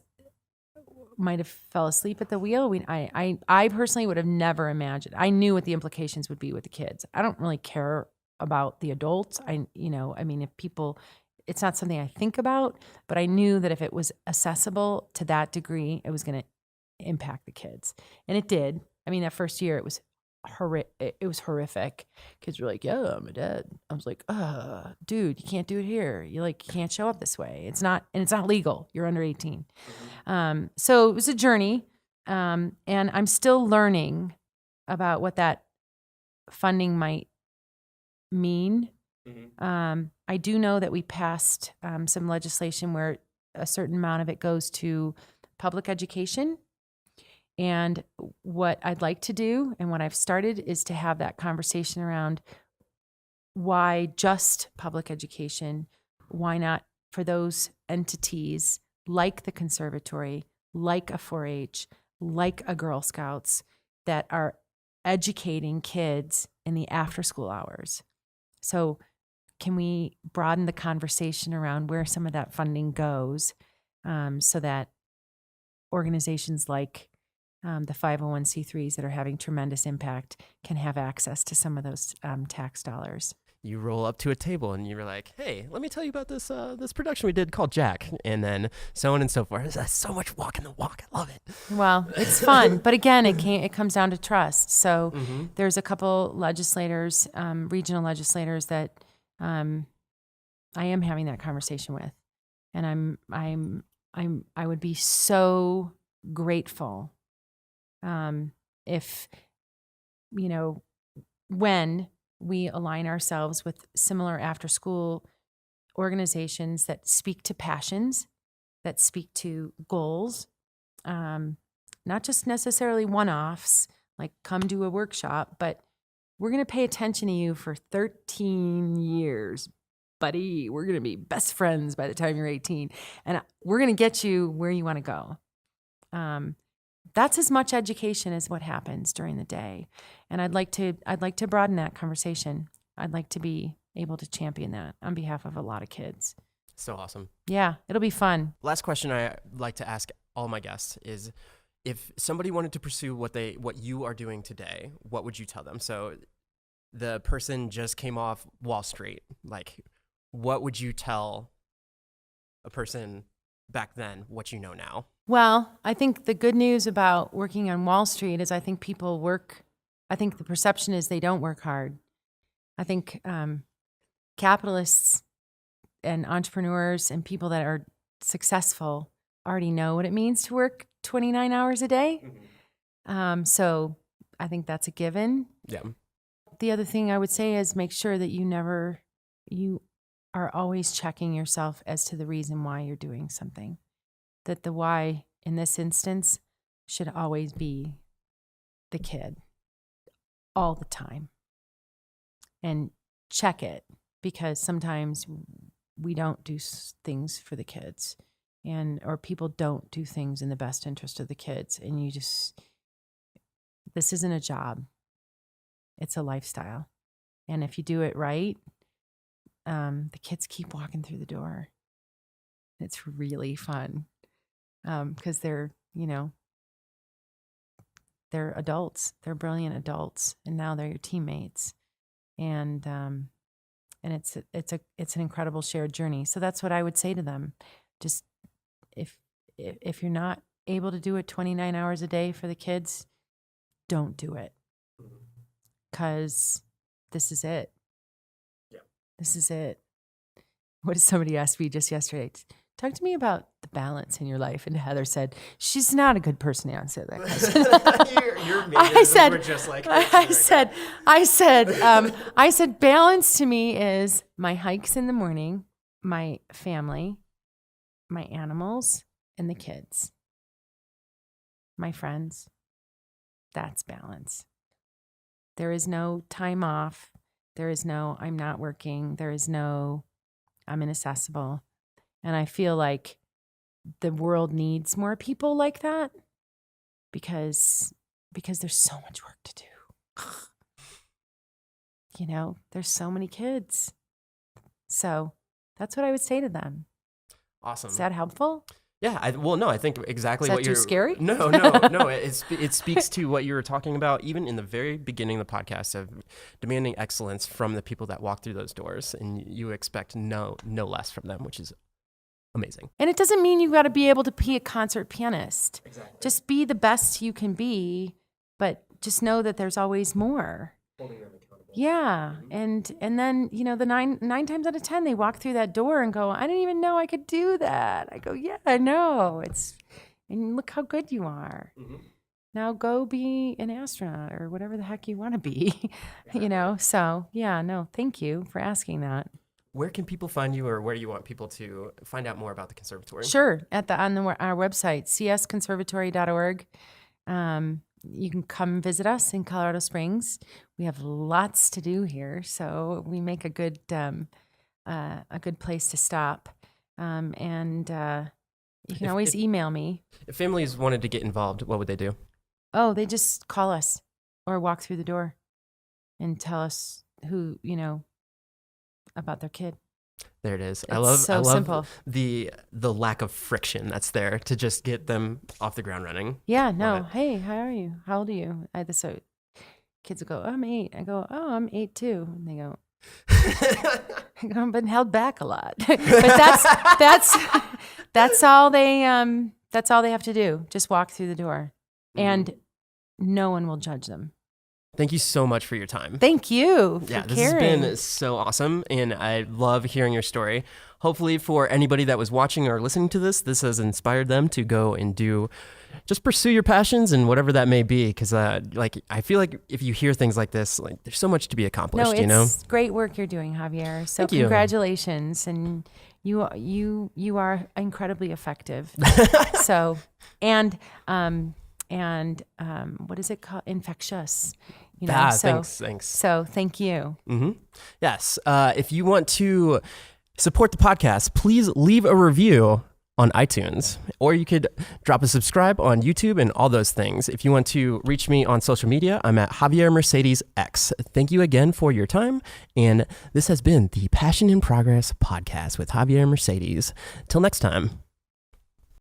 [SPEAKER 1] might have fell asleep at the wheel. I personally would have never imagined. I knew what the implications would be with the kids. I don't really care about the adults. If people, it's not something I think about, but I knew that if it was accessible to that degree, it was going to impact the kids. And it did. I mean, that first year it was horrific. Kids were like, "Yeah, I'm a dad." I was like, dude, you can't do it here. You can't show up this way. It's not legal. You're under 18. So it was a journey. And I'm still learning about what that funding might mean. I do know that we passed some legislation where a certain amount of it goes to public education. And what I'd like to do and what I've started is to have that conversation around why just public education, why not for those entities like the Conservatory, like a 4-H, like a Girl Scouts, that are educating kids in the after school hours. So can we broaden the conversation around where some of that funding goes, so that organizations like the 501c3s that are having tremendous impact can have access to some of those tax dollars?
[SPEAKER 3] You roll up to a table and you're like, hey, let me tell you about this this production we did called Jack, and then so on and so forth. That's so much walking the walk. I love it.
[SPEAKER 1] Well, it's fun, but again, it comes down to trust. So there's a couple legislators, regional legislators that I am having that conversation with, and I would be so grateful if, when we align ourselves with similar after-school organizations that speak to passions, that speak to goals, not just necessarily one-offs, like come do a workshop, but we're going to pay attention to you for 13 years, buddy. We're going to be best friends by the time you're 18, and we're going to get you where you want to go. That's as much education as what happens during the day. And I'd like to broaden that conversation. I'd like to be able to champion that on behalf of a lot of kids.
[SPEAKER 3] So awesome.
[SPEAKER 1] Yeah, it'll be fun.
[SPEAKER 3] Last question I like to ask all my guests is, if somebody wanted to pursue what you are doing today, what would you tell them? So the person just came off Wall Street. Like, what would you tell a person back then what you know now?
[SPEAKER 1] Well, I think the good news about working on Wall Street is I think the perception is they don't work hard. I think capitalists and entrepreneurs and people that are successful already know what it means to work 29 hours a day. So I think that's a given.
[SPEAKER 3] Yeah.
[SPEAKER 1] The other thing I would say is make sure that you are always checking yourself as to the reason why you're doing something. That the why in this instance should always be the kid all the time. And check it, because sometimes we don't do things for the kids, or people don't do things in the best interest of the kids. And this isn't a job. It's a lifestyle. And if you do it right, the kids keep walking through the door. It's really fun. Because they're adults, they're brilliant adults, and now they're your teammates, and it's an incredible shared journey. So that's what I would say to them. Just if you're not able to do it 29 hours a day for the kids, don't do it, because this is it. Yeah, this is it. What did somebody ask me just yesterday? Talk to me about the balance in your life. And Heather said, she's not a good person to answer that question. We're just like, I said, balance to me is my hikes in the morning, my family, my animals, and the kids, my friends. That's balance. There is no time off. There is no, I'm not working. There is no, I'm inaccessible. And I feel like the world needs more people like that, because there's so much work to do. There's so many kids. So that's what I would say to them.
[SPEAKER 3] Awesome.
[SPEAKER 1] Is that helpful?
[SPEAKER 3] Yeah. I think exactly what you're...
[SPEAKER 1] Is that too scary?
[SPEAKER 3] No. It speaks to what you were talking about, even in the very beginning of the podcast, of demanding excellence from the people that walk through those doors, and you expect no less from them, which is amazing.
[SPEAKER 1] And it doesn't mean you've got to be able to be a concert pianist. Exactly. Just be the best you can be, but just know that there's always more. Holding them accountable. Yeah. And then, the nine times out of 10, they walk through that door and go, I didn't even know I could do that. I go, yeah, I know. And look how good you are. Mm-hmm. Now go be an astronaut or whatever the heck you want to be, So yeah, no, thank you for asking that.
[SPEAKER 3] Where can people find you, or where do you want people to find out more about the Conservatory? Sure.
[SPEAKER 1] On our website, csconservatory.org. You can come visit us in Colorado Springs. We have lots to do here, so we make a good place to stop. And you can always email me.
[SPEAKER 3] If families wanted to get involved, what would they do?
[SPEAKER 1] oh, they just call us or walk through the door and tell us who, about their kid.
[SPEAKER 3] There it is.
[SPEAKER 1] It's
[SPEAKER 3] I love
[SPEAKER 1] simple.
[SPEAKER 3] the lack of friction that's there to just get them off the ground running.
[SPEAKER 1] Yeah, no.
[SPEAKER 3] Love it.
[SPEAKER 1] Hey, how are you? How old are you? So kids will go, oh, I'm 8. I go, oh, I'm 8 too. And they go, I've been held back a lot. But that's all they have to do. Just walk through the door. And no one will judge them.
[SPEAKER 3] Thank you so much for your time.
[SPEAKER 1] Thank you for
[SPEAKER 3] This
[SPEAKER 1] caring.
[SPEAKER 3] has been so awesome, and I love hearing your story. Hopefully for anybody that was watching or listening to this has inspired them to go and just pursue your passions and whatever that may be. Because I feel like if you hear things like this, there's so much to be accomplished.
[SPEAKER 1] No, it's great work you're doing, Javier. So
[SPEAKER 3] Thank you.
[SPEAKER 1] congratulations, and you are incredibly effective. So and what is it called? Infectious.
[SPEAKER 3] Thanks.
[SPEAKER 1] So thank you.
[SPEAKER 3] Mm-hmm. Yes. If you want to support the podcast, please leave a review on iTunes, or you could drop a subscribe on YouTube and all those things. If you want to reach me on social media, I'm at Javier Mercedes X. Thank you again for your time. And this has been the Passion in Progress podcast with Javier Mercedes. Till next time.